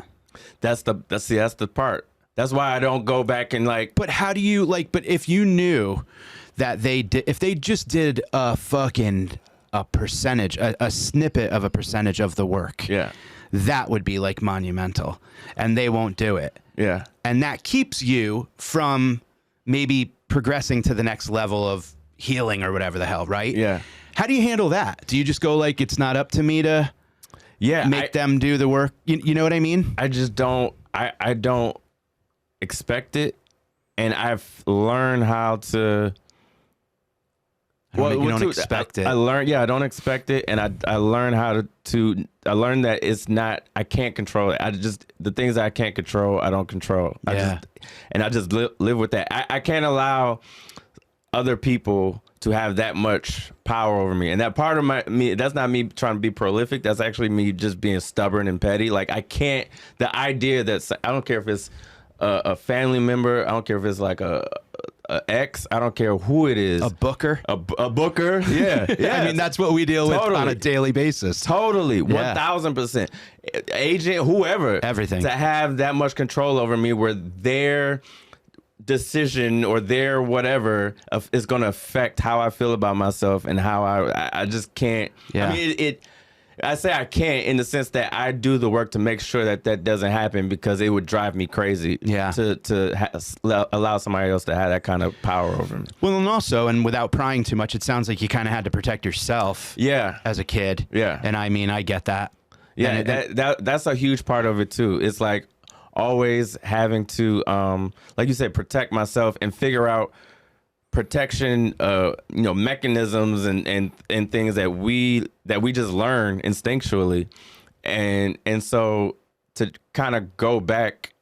That's the part. That's why I don't go back and like. But how do you like? But if you knew that they did, if they just did a percentage, a snippet of a percentage of the work, Yeah. that would be like monumental. And they won't do it. Yeah. And that keeps you from maybe progressing to the next level of healing or whatever the hell, right? Yeah. How do you handle that? Do you just go like, it's not up to me to make them do the work? You know what I mean? I just don't. I don't expect it, and I've learned how to. You don't expect it. I learned, I don't expect it, and I learned how to. I learned that it's not. I can't control it. The things that I can't control, I don't control. Yeah. I just live with that. I can't allow other people to have that much power over me, and that part of me. That's not me trying to be prolific. That's actually me just being stubborn and petty. Like I can't. The idea that I don't care if it's a family member. I don't care if it's like a ex. I don't care who it is. A booker. A booker. Yeah. Yeah. I mean, that's what we deal with on a daily basis. Totally. 1000%. Agent, whoever. Everything. To have that much control over me where their decision or their whatever is going to affect how I feel about myself and how I just can't. Yeah. I mean, I say I can't in the sense that I do the work to make sure that doesn't happen because it would drive me crazy. Yeah. To allow somebody else to have that kind of power over me. Well, and also, and without prying too much, it sounds like you kind of had to protect yourself. Yeah. As a kid. Yeah. And I mean, I get that. Yeah. That's a huge part of it too. It's like always having to, like you said, protect myself and figure out protection, mechanisms and things that we just learn instinctually, and so to kind of go back,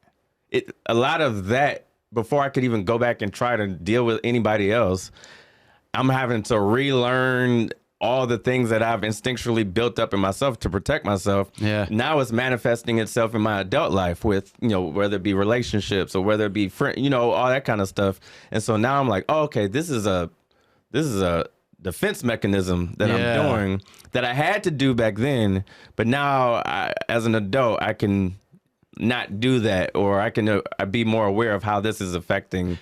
a lot of that before I could even go back and try to deal with anybody else, I'm having to relearn all the things that I've instinctually built up in myself to protect myself. Yeah. Now it's manifesting itself in my adult life with, whether it be relationships or whether it be friend, all that kind of stuff. And so now I'm like, oh, okay, this is a defense mechanism that I'm doing that I had to do back then. But now as an adult, I can not do that, or I can be more aware of how this is affecting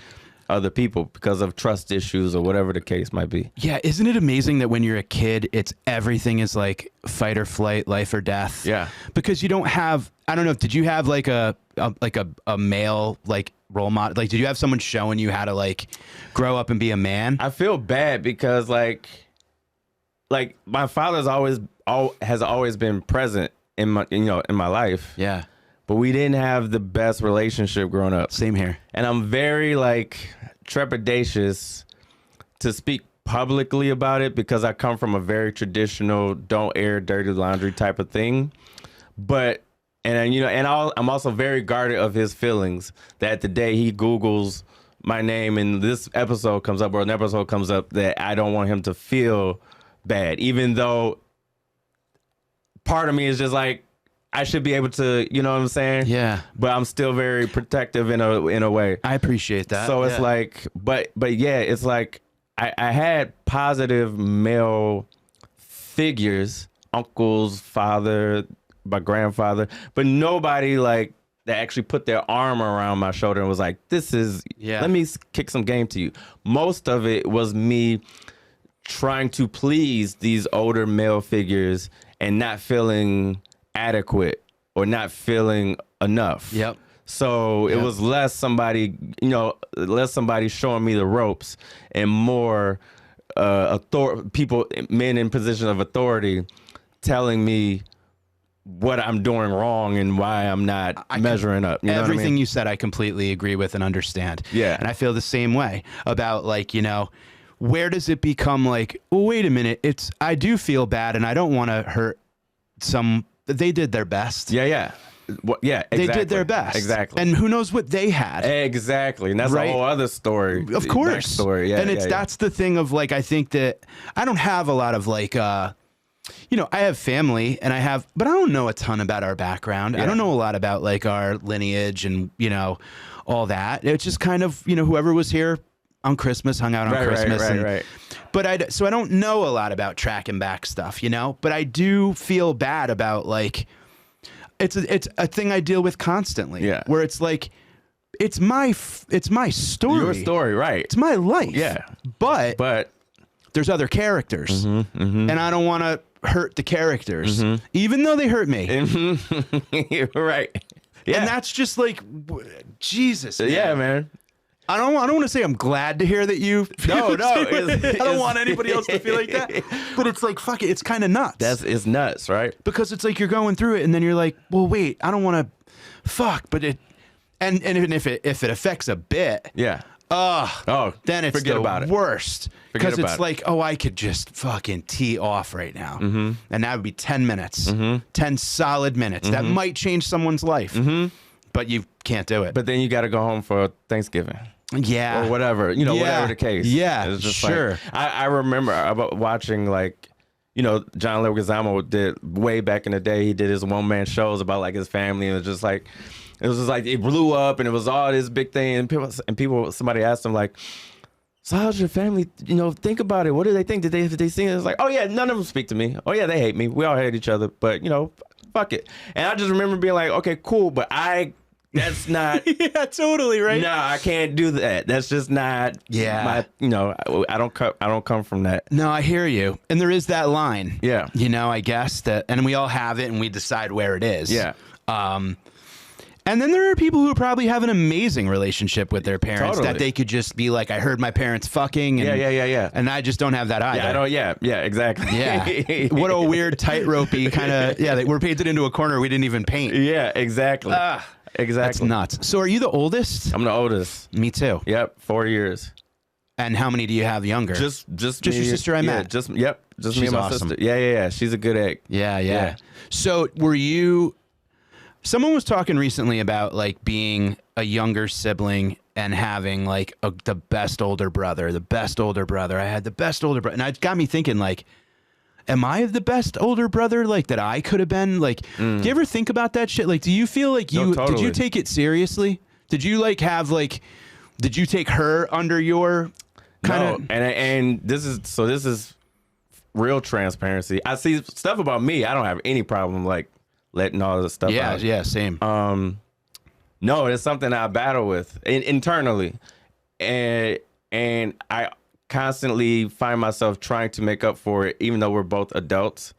other people because of trust issues or whatever the case might be. Yeah, isn't it amazing that when you're a kid, everything is like fight or flight, life or death? Yeah. Because you don't have, I don't know, did you have like a male like role model? Like, did you have someone showing you how to like grow up and be a man? I feel bad because like my father's has always been present in my life. Yeah. But we didn't have the best relationship growing up. Same here. And I'm very trepidatious to speak publicly about it because I come from a very traditional don't air dirty laundry type of thing. But I'm also very guarded of his feelings that the day he Googles my name and this episode comes up or an episode comes up, that I don't want him to feel bad, even though part of me is just like, I should be able to, you know what I'm saying? Yeah. But I'm still very protective in a way. I appreciate that. So it's like, but yeah, it's like I had positive male figures, uncles, father, my grandfather, but nobody like that actually put their arm around my shoulder and was like, let me kick some game to you. Most of it was me trying to please these older male figures and not feeling adequate or not feeling enough. Yep. So it was less somebody showing me the ropes and more men in position of authority telling me what I'm doing wrong and why I'm not measuring up. You know everything what I mean? You said, I completely agree with and understand. Yeah. And I feel the same way about where does it become like, well, wait a minute, I do feel bad and I don't want to hurt they did their best. Yeah. Well, yeah, exactly. They did their best. Exactly. And who knows what they had. Exactly. And that's a whole other story. Of course. Story. Yeah. And that's the thing of I think that I don't have a lot of I have family but I don't know a ton about our background. Yeah. I don't know a lot about our lineage and, all that. It's just kind of, whoever was here on Christmas, hung out on Christmas. Right. But so I don't know a lot about tracking back stuff, you know, but I do feel bad about like, it's a thing I deal with constantly. Yeah. Where it's like, it's my story. Your story, right. It's my life. Yeah. But there's other characters, and I don't want to hurt the characters, even though they hurt me. Right. Yeah. And that's just like, Jesus. Man. Yeah, man. I don't want to say I'm glad to hear that you. No. I don't want anybody else to feel like that. But it's like, fuck it. It's kind of nuts. It's nuts, right? Because it's like you're going through it, and then you're like, well, wait, I don't want to. Fuck, but it. And if it affects a bit. Yeah. Then it's forget the about it. worst. Because it's like, I could just fucking tee off right now. And that would be 10 minutes. 10 solid minutes. That might change someone's life. But you can't do it. But then you got to go home for Thanksgiving. Yeah. Or whatever, whatever the case. Yeah, it's just sure. Like, I remember about watching like, John Leguizamo did way back in the day. He did his one-man shows about like his family. And it was just like it blew up and it was all this big thing. And somebody asked him like, so how's your family? Think about it. What do they think? Did they see it? It's like, oh yeah, none of them speak to me. Oh yeah, they hate me. We all hate each other. But fuck it. And I just remember being like, okay, cool. But that's not. Yeah, totally right. No, I can't do that. That's just not. Yeah. I don't come from that. No, I hear you. And there is that line. Yeah. I guess that, and we all have it, and we decide where it is. Yeah. And then there are people who probably have an amazing relationship with their parents Totally. that they could just be like, I heard my parents fucking. And, Yeah. And I just don't have that either. Yeah, I don't. Yeah, exactly. Yeah. What a weird tightrope-y kind of. Yeah, we're painted into a corner we didn't even paint. Yeah, exactly. Exactly. That's nuts. So are you the oldest? I'm the oldest. Me too. Yep, 4 years. And how many do you have younger? Just your me, sister I met. Just me She's and my awesome. sister. Yeah. She's a good egg. Yeah. So were you? Someone was talking recently about like being a younger sibling and having like the best older brother. I had the best older brother, and it got me thinking like, am I the best older brother like that I could have been? Like, do you ever think about that shit? Like, do you feel like No, totally. did you take it seriously? Did you like have like, did you take her under your kind of? No, and this is real transparency. I see stuff about me. I don't have any problem like letting all this stuff out. Yeah, same. No, it's something I battle with internally, and I constantly find myself trying to make up for it, even though we're both adults.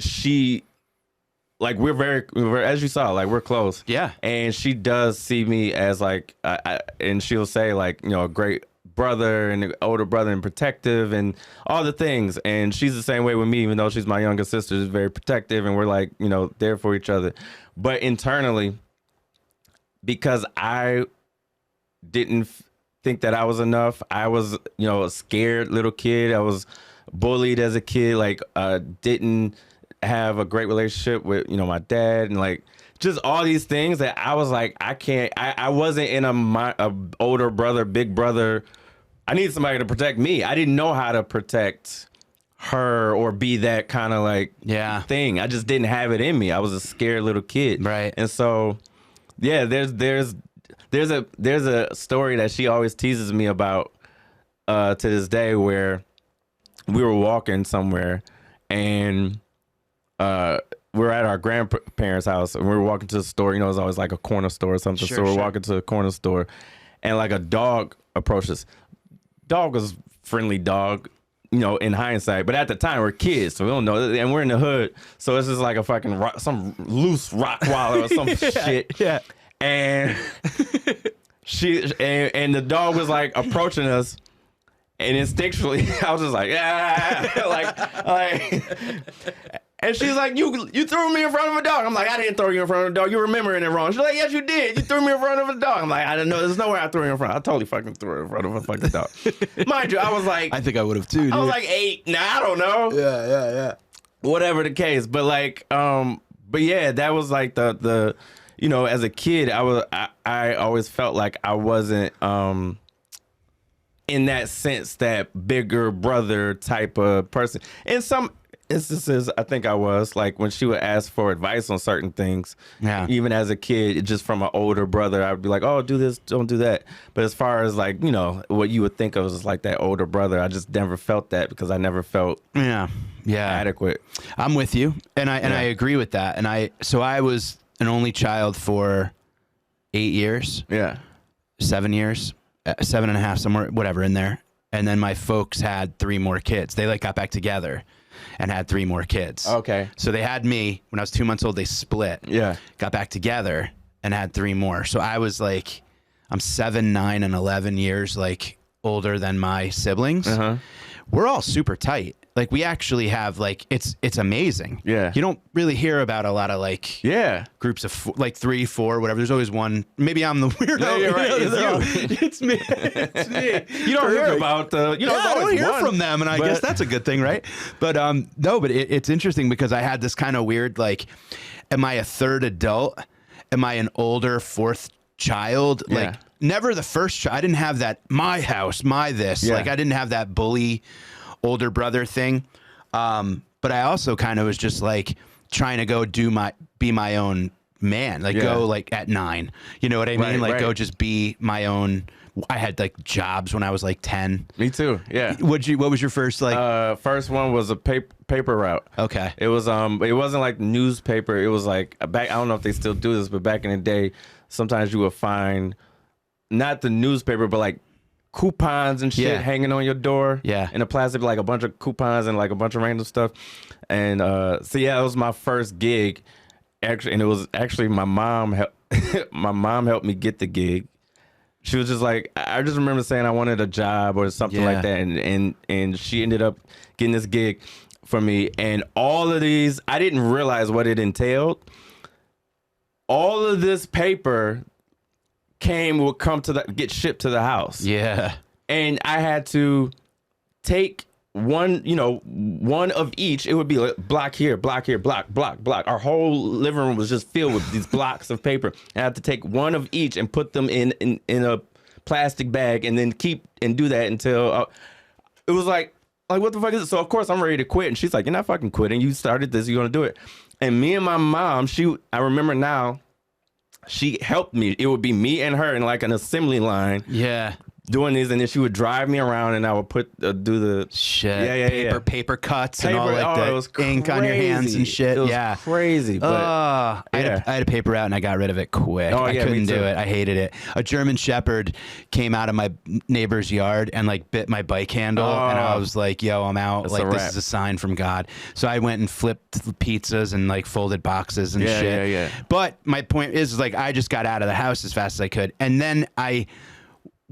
She, like, we're as you saw, like, we're close. Yeah. And she does see me as like, and she'll say like, a great brother and an older brother and protective and all the things. And she's the same way with me, even though she's my younger sister. She's very protective and we're like, there for each other. But internally, because I didn't think that I was enough, I was, a scared little kid. I was bullied as a kid, like didn't have a great relationship with, my dad, and like just all these things that I was like, I wasn't in a older brother, big brother. I need somebody to protect me. I didn't know how to protect her or be that kind of like thing. I just didn't have it in me. I was a scared little kid. Right. And so, yeah, there's a story that she always teases me about to this day, where we were walking somewhere and we're at our grandparents' house and we were walking to the store. It's always like a corner store or something. Sure, so we're walking to the corner store and like a dog approaches. Dog was friendly dog, in hindsight. But at the time, we're kids, so we don't know. And we're in the hood, so it's just like a fucking some loose Rottweiler or some shit. Yeah. And and the dog was like approaching us, and instinctually, I was just like, like. And she's like, you threw me in front of a dog. I'm like, I didn't throw you in front of a dog. You're remembering it wrong. She's like, yes, you did. You threw me in front of a dog. I'm like, I didn't know. There's nowhere I threw you in front. I totally fucking threw her in front of a fucking dog. Mind you, I was like, I think I would have too. Dude. I was like 8. Nah, I don't know. Yeah. Whatever the case, but like, but yeah, that was like the, as a kid, I always felt like I wasn't, in that sense, that bigger brother type of person. instances, I think I was like when she would ask for advice on certain things. Yeah. Even as a kid, just from an older brother, I would be like, "Oh, do this, don't do that." But as far as like what you would think of as like that older brother, I just never felt that because I never felt adequate. I'm with you, and I agree with that. And I was an only child for 8 years. Yeah. 7 years, 7.5, somewhere, whatever in there. And then my folks had 3 more kids. They like got back together and had 3 more kids. Okay. So they had me when I was 2 months old. They split. Yeah. Got back together and had 3 more. So I was like, I'm 7, 9, and 11 years like older than my siblings. Uh-huh. We're all super tight. Like we actually have like it's amazing. Yeah. You don't really hear about a lot of like groups of like 3, 4, whatever. There's always one. Maybe I'm the weirdo. No, you're right. It's me. It's me. You don't hear about the. I don't hear from them, and I guess that's a good thing, right? But no, but it's interesting because I had this kind of weird like, am I a third adult? Am I an older 4th child? Yeah. Like never the first child. I didn't have that. My house, my this. Yeah. Like I didn't have that bully older brother thing. But I also kind of was just like trying to be my own man, like go like at 9, you know what I mean? Like go just be my own. I had like jobs when I was like 10. Me too. Yeah. What was your first like? First one was a paper route. Okay. It was it wasn't like newspaper. It was like back. I don't know if they still do this, but back in the day, sometimes you would find not the newspaper, but like coupons and shit hanging on your door in a plastic, like a bunch of coupons and like a bunch of random stuff. And so it was my first gig actually, and it was actually my mom helped me get the gig. She was just like, I just remember saying I wanted a job or something like that, and she ended up getting this gig for me. And all of these, I didn't realize what it entailed. All of this paper would get shipped to the house. Yeah. And I had to take one of each. It would be like block here, block, block. Our whole living room was just filled with these blocks of paper. I had to take one of each and put them in a plastic bag and then keep and do that until it was like what the fuck is it? So of course I'm ready to quit. And she's like, "You're not fucking quitting. You started this. You're going to do it." And me and my mom, I remember now, she helped me. It would be me and her in like an assembly line. Yeah. Doing these, and then she would drive me around, and I would do the shit. Paper cuts and all like the ink on your hands and shit. It was crazy. But I had a paper route, and I got rid of it quick. I couldn't do it. I hated it. A German Shepherd came out of my neighbor's yard and like bit my bike handle, and I was like, "Yo, I'm out. That's like this is a sign from God." So I went and flipped pizzas and like folded boxes and shit. Yeah. But my point is like I just got out of the house as fast as I could, and then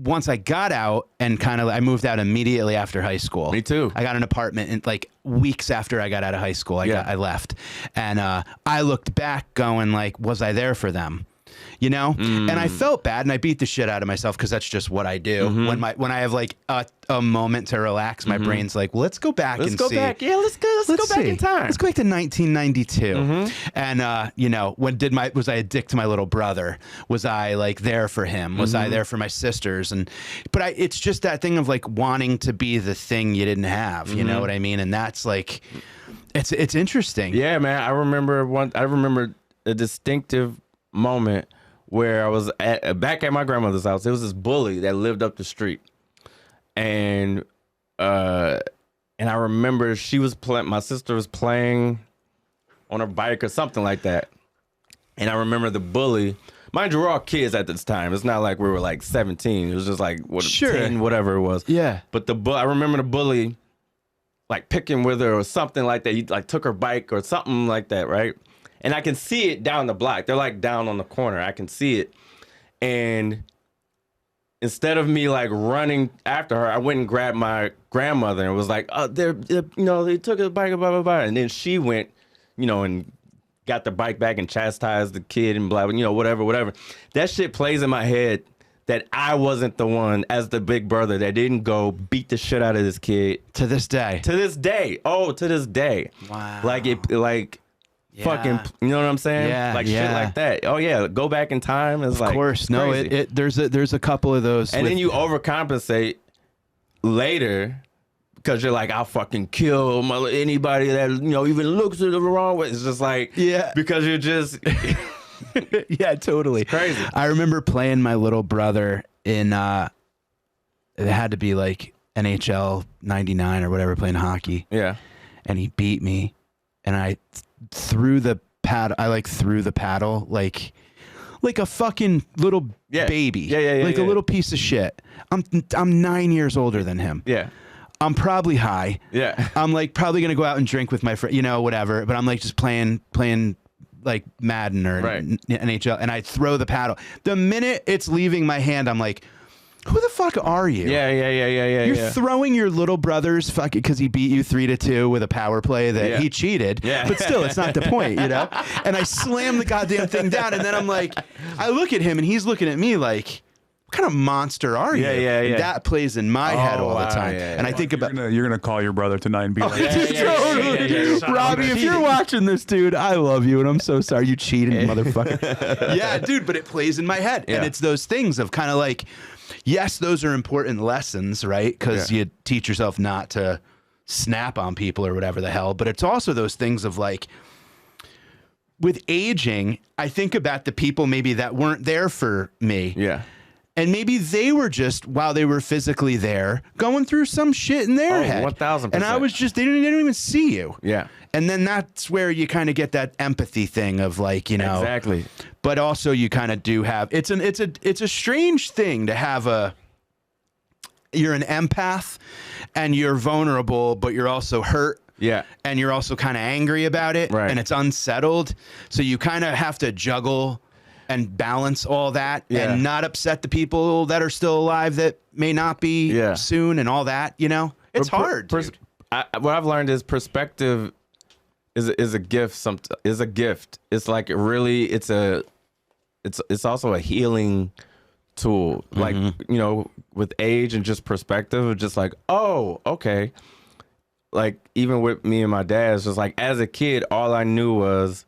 once I got out and I moved out immediately after high school. Me too. I got an apartment and like weeks after I got out of high school, I left. And I looked back going like, was I there for them? You know? And I felt bad and I beat the shit out of myself because that's just what I do. Mm-hmm. When I have like a moment to relax, my brain's like, well, let's go back and see. Let's go back. Yeah, let's go back in time. Let's go back to 1992. Mm-hmm. And was I a dick to my little brother? Was I like there for him? Was I there for my sisters? But it's just that thing of like wanting to be the thing you didn't have. You know what I mean? And that's like, it's interesting. Yeah, man. I remember a distinctive moment where I was back at my grandmother's house. There was this bully that lived up the street, and I remember my sister was playing on her bike or something like that, and I remember the bully. Mind you, we're all kids at this time. It's not like we were like 17. It was just like 10, whatever it was. Yeah. But I remember the bully like picking with her or something like that. He like took her bike or something like that, right? And I can see it down the block. They're like down on the corner. I can see it. And instead of me like running after her, I went and grabbed my grandmother and was like, "Oh, they took a bike, blah, blah, blah." And then she went, and got the bike back and chastised the kid and blah, whatever. That shit plays in my head that I wasn't the one as the big brother that didn't go beat the shit out of this kid. To this day. Oh, to this day. Wow. Fucking, you know what I'm saying? Yeah, shit like that. Oh yeah, go back in time. It's of course, no. There's a couple of those, and then you overcompensate later because you're like, I'll fucking kill anybody that, you know, even looks at it the wrong way. It's just like, Yeah. because you're just, Yeah, totally. It's crazy. I remember playing my little brother in, it had to be like NHL 99 or whatever, playing hockey. yeah. And he beat me. And I threw the paddle. I like threw the paddle like a fucking little baby. Yeah. Like a little piece of shit. I'm 9 years older than him. Yeah. I'm probably high. Yeah. I'm like probably gonna go out and drink with my friend, you know, whatever. But I'm like just playing like Madden or NHL, and I throw the paddle. The minute it's leaving my hand, I'm like, who the fuck are you? Yeah. You're throwing your little brother's fucking, because he beat you 3-2 with a power play that he cheated. Yeah. But still, it's not the point, you know? And I slam the goddamn thing down, and then I'm like, I look at him and he's looking at me like, what kind of monster are you? Yeah. And that plays in my head all the time. And I think about You're gonna call your brother tonight and be like, totally. Robbie, if you're watching this, dude, I love you, and I'm so sorry you cheated, motherfucker. Yeah, dude, but it plays in my head, and it's those things of kind of like, yes, those are important lessons, right? Because you teach yourself not to snap on people or whatever the hell, but it's also those things of like, with aging, I think about the people maybe that weren't there for me. Yeah. And maybe they were just, while they were physically there, going through some shit in their head. 1000%. And I was just, they didn't even see you. Yeah. And then that's where you kind of get that empathy thing of like, you know. Exactly. But also you kind of do have, it's a strange thing to have you're an empath and you're vulnerable, but you're also hurt. Yeah. And you're also kind of angry about it. Right. And it's unsettled. So you kind of have to juggle and balance all that and not upset the people that are still alive that may not be soon and all that, you know? It's hard. Dude. What I've learned is perspective is a gift. Is a gift. It's like it's also a healing tool. Like, you know, with age and just perspective, just like, oh, okay. Like even with me and my dad, it's just like as a kid, all I knew was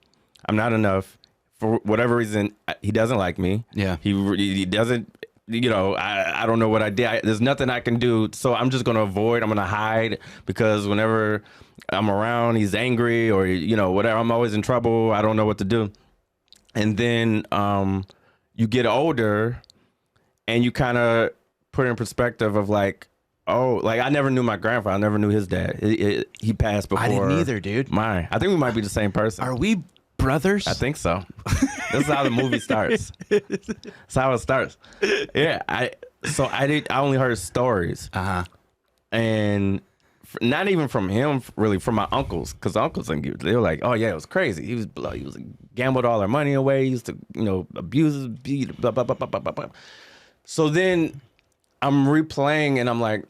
I'm not enough. For whatever reason, he doesn't like me. Yeah. He doesn't, you know, I don't know what I did. There's nothing I can do. So I'm just going to avoid. I'm going to hide because whenever I'm around, he's angry or, you know, whatever. I'm always in trouble. I don't know what to do. And then you get older and you kind of put in perspective of like, oh, like I never knew my grandfather. I never knew his dad. He passed before. I didn't either, dude. Mine. I think we might be the same person. Are we brothers? I think so. This is how the movie starts. That's how it starts. Yeah. I only heard stories. And not even from him, really, from my uncles, because uncles, they were like, oh yeah, it was crazy. He was gambled all our money away. He used to, you know, abuse us, beat, blah, blah, blah, blah, blah, blah. So then I'm replaying and I'm like,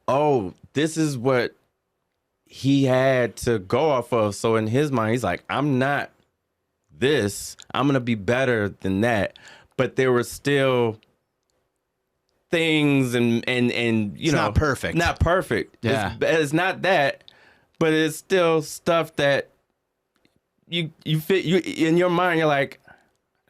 oh, this is what he had to go off of. So in his mind, he's like, I'm not this. I'm going to be better than that. But there were still things and you know. Not perfect. Not perfect. Yeah. It's not that, but it's still stuff that you fit in your mind. You're like,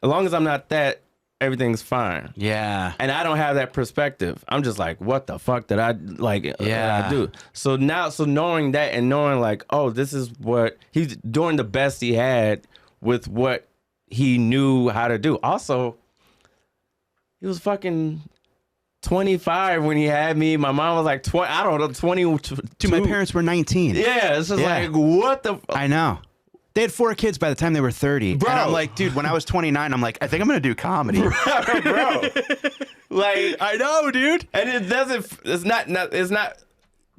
as long as I'm not that, everything's fine. Yeah. And I don't have that perspective. I'm just like, what the fuck did I do? So knowing that and knowing like, oh, this is what he's doing, the best he had with what he knew how to do. Also, he was fucking 25 when he had me. My mom was like 20, I don't know, 22. Dude, my parents were 19. Yeah, it's just like, what the I know. They had 4 kids by the time they were 30. Bro. And I'm like, dude, when I was 29, I'm like, I think I'm going to do comedy. Bro. Like, I know, dude. And it's not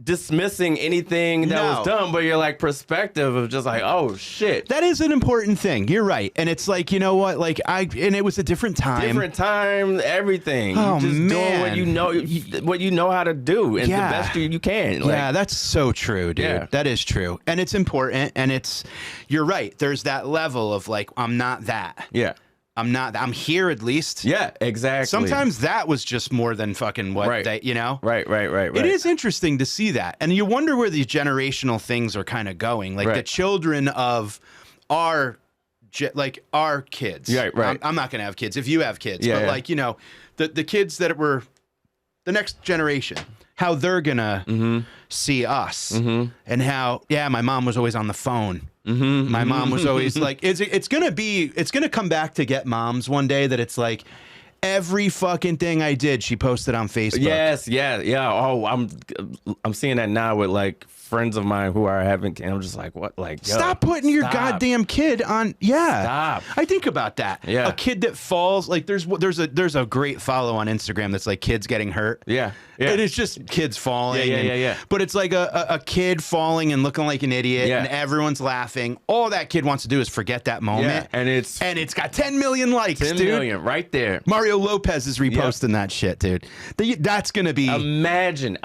dismissing anything that was done, but you're like perspective of just like, oh shit. That is an important thing. You're right. And it's like, you know what? Like and it was a different time. Everything. Oh, you just man. doing what you know how to do and the best you can. Like, yeah, that's so true, dude. Yeah. That is true. And it's important. And you're right. There's that level of like, I'm not that. Yeah. I'm here at least. Yeah, exactly. Sometimes that was just more than fucking what right. they, you know? Right. It is interesting to see that. And you wonder where these generational things are kind of going. Like the children of our kids. Right. I'm not going to have kids if you have kids. But like, you know, the kids that were the next generation, how they're gonna see us, and how my mom was always on the phone. My mom was always like, it's gonna come back to get moms one day, that it's like every fucking thing I did, she posted on Facebook. Yes, yeah. Oh, I'm seeing that now with like friends of mine who are having. And I'm just like, what? Like, yo, stop putting your goddamn kid on. Yeah, stop. I think about that. Yeah, a kid that falls. Like, there's a great follow on Instagram that's like kids getting hurt. Yeah. And it's just kids falling. Yeah. But it's like a kid falling and looking like an idiot, and everyone's laughing. All that kid wants to do is forget that moment. Yeah, and it's got 10 million likes, 10 dude. million right there. Mario Lopez is reposting that shit, dude. That's gonna be. Imagine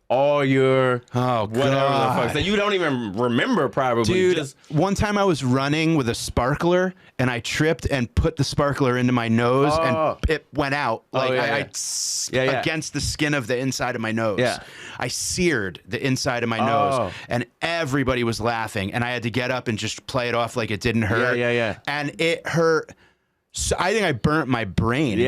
all your whatever the fuck that you don't even remember, probably. Dude, one time I was running with a sparkler and I tripped and put the sparkler into my nose and it went out against the skin of the inside of my nose. Yeah. I seared the inside of my nose and everybody was laughing, and I had to get up and just play it off like it didn't hurt. Yeah. And it hurt. So I think I burnt my brain.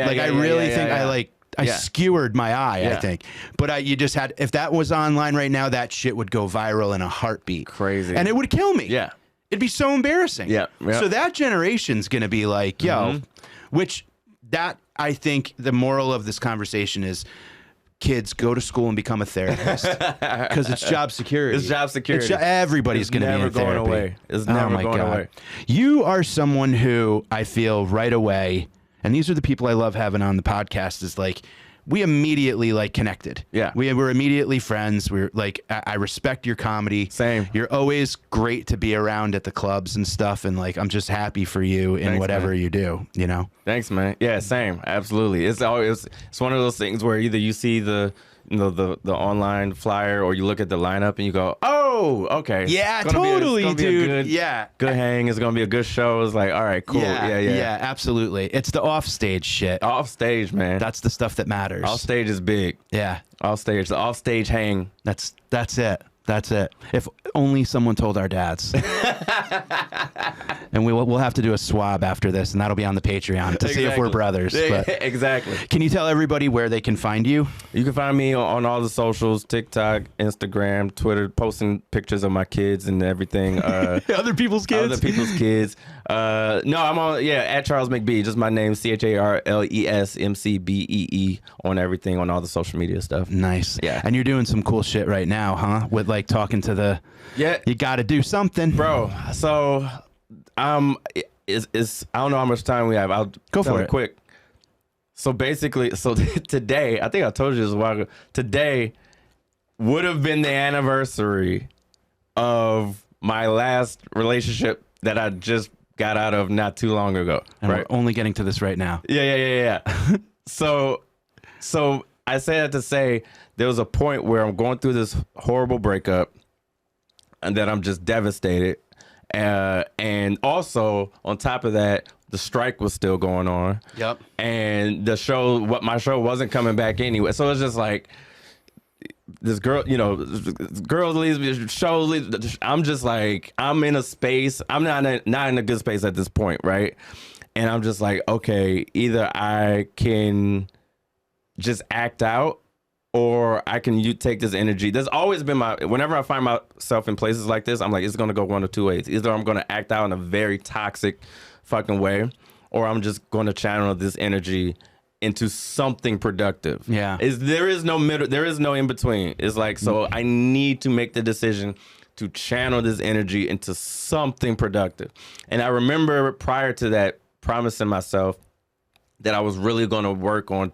I skewered my eye, I think. But you just had, if that was online right now, that shit would go viral in a heartbeat. Crazy. And it would kill me. Yeah. It'd be so embarrassing. Yeah. So that generation's going to be like, yo, I think the moral of this conversation is, kids, go to school and become a therapist, because it's job security. It's job security. Everybody's going to be in therapy. Never going away. It's never going away. You are someone who I feel right away, and these are the people I love having on the podcast, is like, we immediately like connected. Yeah. We were immediately friends. We're like, I respect your comedy. Same. You're always great to be around at the clubs and stuff. And like, I'm just happy for you in whatever you do, you know? Thanks, man. Yeah, same. Absolutely. It's one of those things where either you see the online flyer, or you look at the lineup and you go, oh, okay. Yeah, totally, dude. Good hang. It's going to be a good show. It's like, all right, cool. Yeah, absolutely. It's the offstage shit. Offstage, man. That's the stuff that matters. Offstage is big. Yeah. Offstage. The offstage hang. That's it. That's it. If only someone told our dads. And we'll have to do a swab after this, and that'll be on the Patreon to see if we're brothers. But exactly. Can you tell everybody where they can find you? You can find me on all the socials: TikTok, Instagram, Twitter, posting pictures of my kids and everything. Other people's kids? Other people's kids. No, I'm on, at Charles McBee. Just my name, CharlesMcBee on everything, on all the social media stuff. Nice. Yeah. And you're doing some cool shit right now, huh? With like talking to the... Yeah. You got to do something. Bro, so... I don't know how much time we have. I'll go tell for it quick. So basically, today, I think I told you this a while ago. Today would have been the anniversary of my last relationship that I just got out of not too long ago. And right? We're only getting to this right now. Yeah. So I say that to say there was a point where I'm going through this horrible breakup, and then I'm just devastated. And also on top of that, the strike was still going on. Yep. And my show wasn't coming back anyway. So it's just like this girl, girls leave, shows leave. I'm just like, I'm in a space. I'm not in a good space at this point, right? And I'm just like, okay, either I can just act out, or I can take this energy. There's always been whenever I find myself in places like this, I'm like, it's going to go one of two ways. Either I'm going to act out in a very toxic fucking way, or I'm just going to channel this energy into something productive. Yeah. There is no middle. There is no in between. It's like, so I need to make the decision to channel this energy into something productive. And I remember prior to that promising myself that I was really going to work on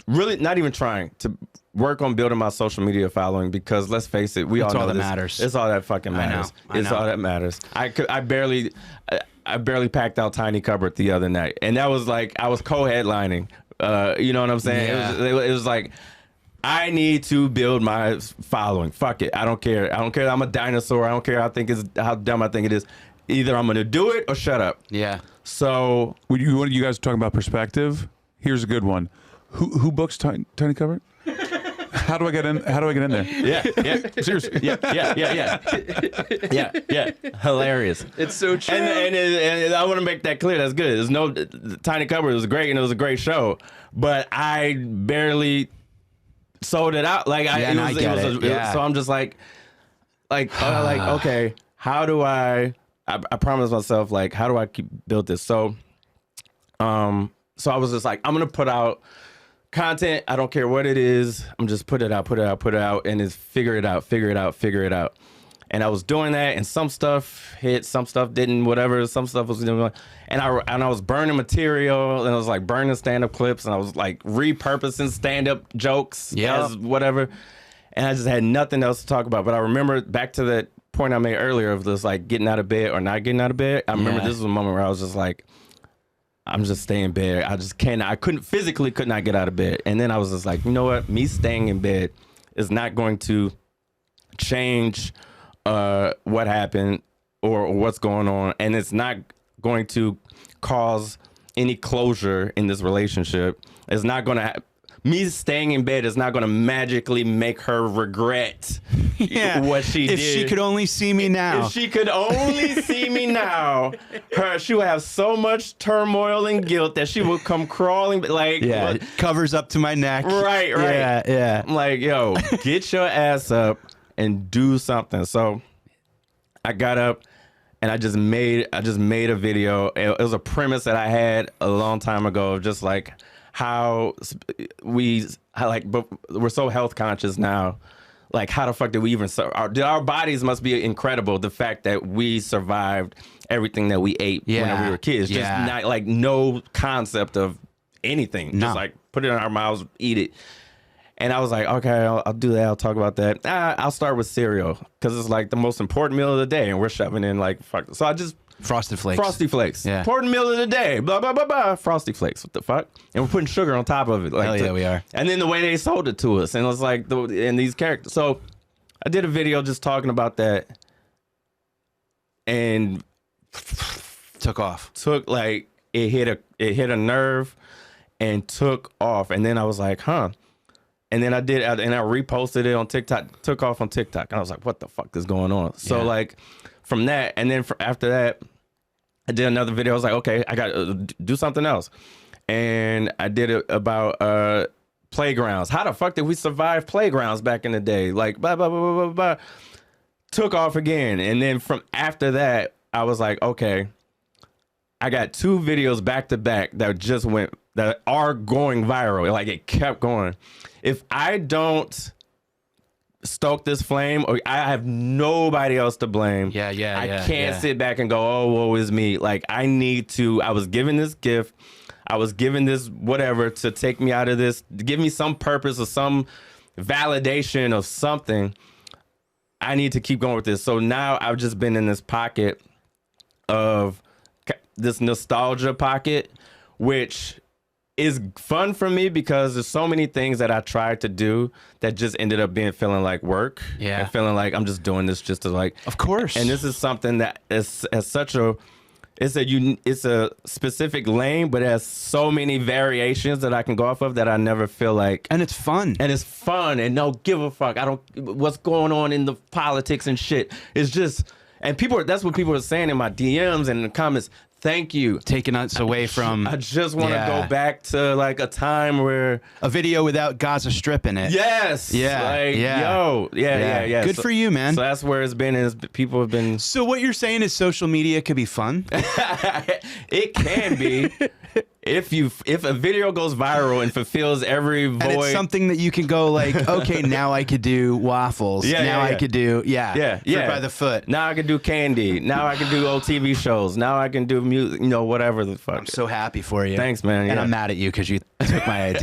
not even trying to work on building my social media following, because let's face it, It's all that matters. It's all that fucking matters. I know. All that matters. I barely packed out Tiny Cupboard the other night, and that was like, I was co-headlining. You know what I'm saying? Yeah. It was like, I need to build my following. Fuck it. I don't care. That I'm a dinosaur. I don't care how dumb I think it is. Either I'm gonna do it or shut up. Yeah. So you guys talking about perspective? Here's a good one. Who books Tiny Cupboard? How do I get in? How do I get in there? Yeah. Seriously. Yeah. Hilarious. It's so true. And I want to make that clear. That's good. There's no Tiny Cupboard. It was great and it was a great show, but I barely sold it out. Like so I'm just like okay, how do I promised myself, like, how do I build this? So I was just like, I'm gonna put out content. I don't care what it is. I'm just put it out, and it's figure it out. And I was doing that, and some stuff hit, some stuff didn't, whatever. Some stuff was, and I was burning material, and I was like burning stand-up clips, and I was like repurposing stand-up jokes as whatever. And I just had nothing else to talk about. But I remember back to that point I made earlier of this, like, getting out of bed or not getting out of bed. I remember this was a moment where I was just like, I'm just staying in bed. I could not get out of bed. And then I was just like, you know what? Me staying in bed is not going to change what happened or what's going on. And it's not going to cause any closure in this relationship. It's not going to me staying in bed is not going to magically make her regret what she did. If she could only see me now. If she could only see me now, she would have so much turmoil and guilt that she would come crawling, like, it covers up to my neck. Right. Yeah. I'm like, yo, get your ass up and do something. So I got up and I just made a video. It was a premise that I had a long time ago, just like how we're so health conscious now. Like, how the fuck did we even our bodies must be incredible. The fact that we survived everything that we ate when we were kids. Just not like no concept of anything. Just like put it in our mouths, eat it. And I was like, okay, I'll do that. I'll talk about that. I'll start with cereal because it's like the most important meal of the day, and we're shoving in like fuck. So I just Frosted Flakes. Frosty Flakes. Yeah. Important meal of the day. Blah, blah, blah, blah. Frosty Flakes. What the fuck? And we're putting sugar on top of it. Like, hell yeah, we are. And then the way they sold it to us. And it was like, and these characters. So I did a video just talking about that. And took off. It hit a nerve and took off. And then I was like, huh. And then I reposted it on TikTok, took off on TikTok. And I was like, what the fuck is going on? So like from that, and then after that, I did another video. I was like, okay, I got to do something else. And I did it about playgrounds. How the fuck did we survive playgrounds back in the day? Like, blah, blah, blah, blah, blah, blah. Took off again. And then from after that, I was like, okay, I got 2 videos back to back that are going viral. Like, it kept going. If I don't stoke this flame, or I have nobody else to blame. I can't sit back and go, oh, woe is me. Like, I was given this gift. I was given this whatever to take me out of this, to give me some purpose or some validation of something. I need to keep going with this. So now I've just been in this pocket of this nostalgia pocket, which is fun for me because there's so many things that I tried to do that just ended up feeling like work. Yeah. And feeling like I'm just doing this just to like. Of course. And this is something that is such a. It's a specific lane, but it has so many variations that I can go off of that I never feel like. And it's fun. And no give a fuck. I don't what's going on in the politics and shit. It's just, and that's what people are saying in my DMs and in the comments. Thank you. Taking us away from. I just want to go back to like a time where a video without Gaza Strip in it. Yes. Yeah. Like, Yeah. Good for you, man. So that's where it's been. Is people have been. So what you're saying is social media could be fun. It can be. If a video goes viral and fulfills every void, and it's something that you can go like, okay, now I could do waffles. I could do Fruit by the Foot. Now I can do candy. Now I can do old TV shows. Now I can do music. Whatever the fuck. I'm so happy for you. Thanks, man. And I'm mad at you because you took my idea.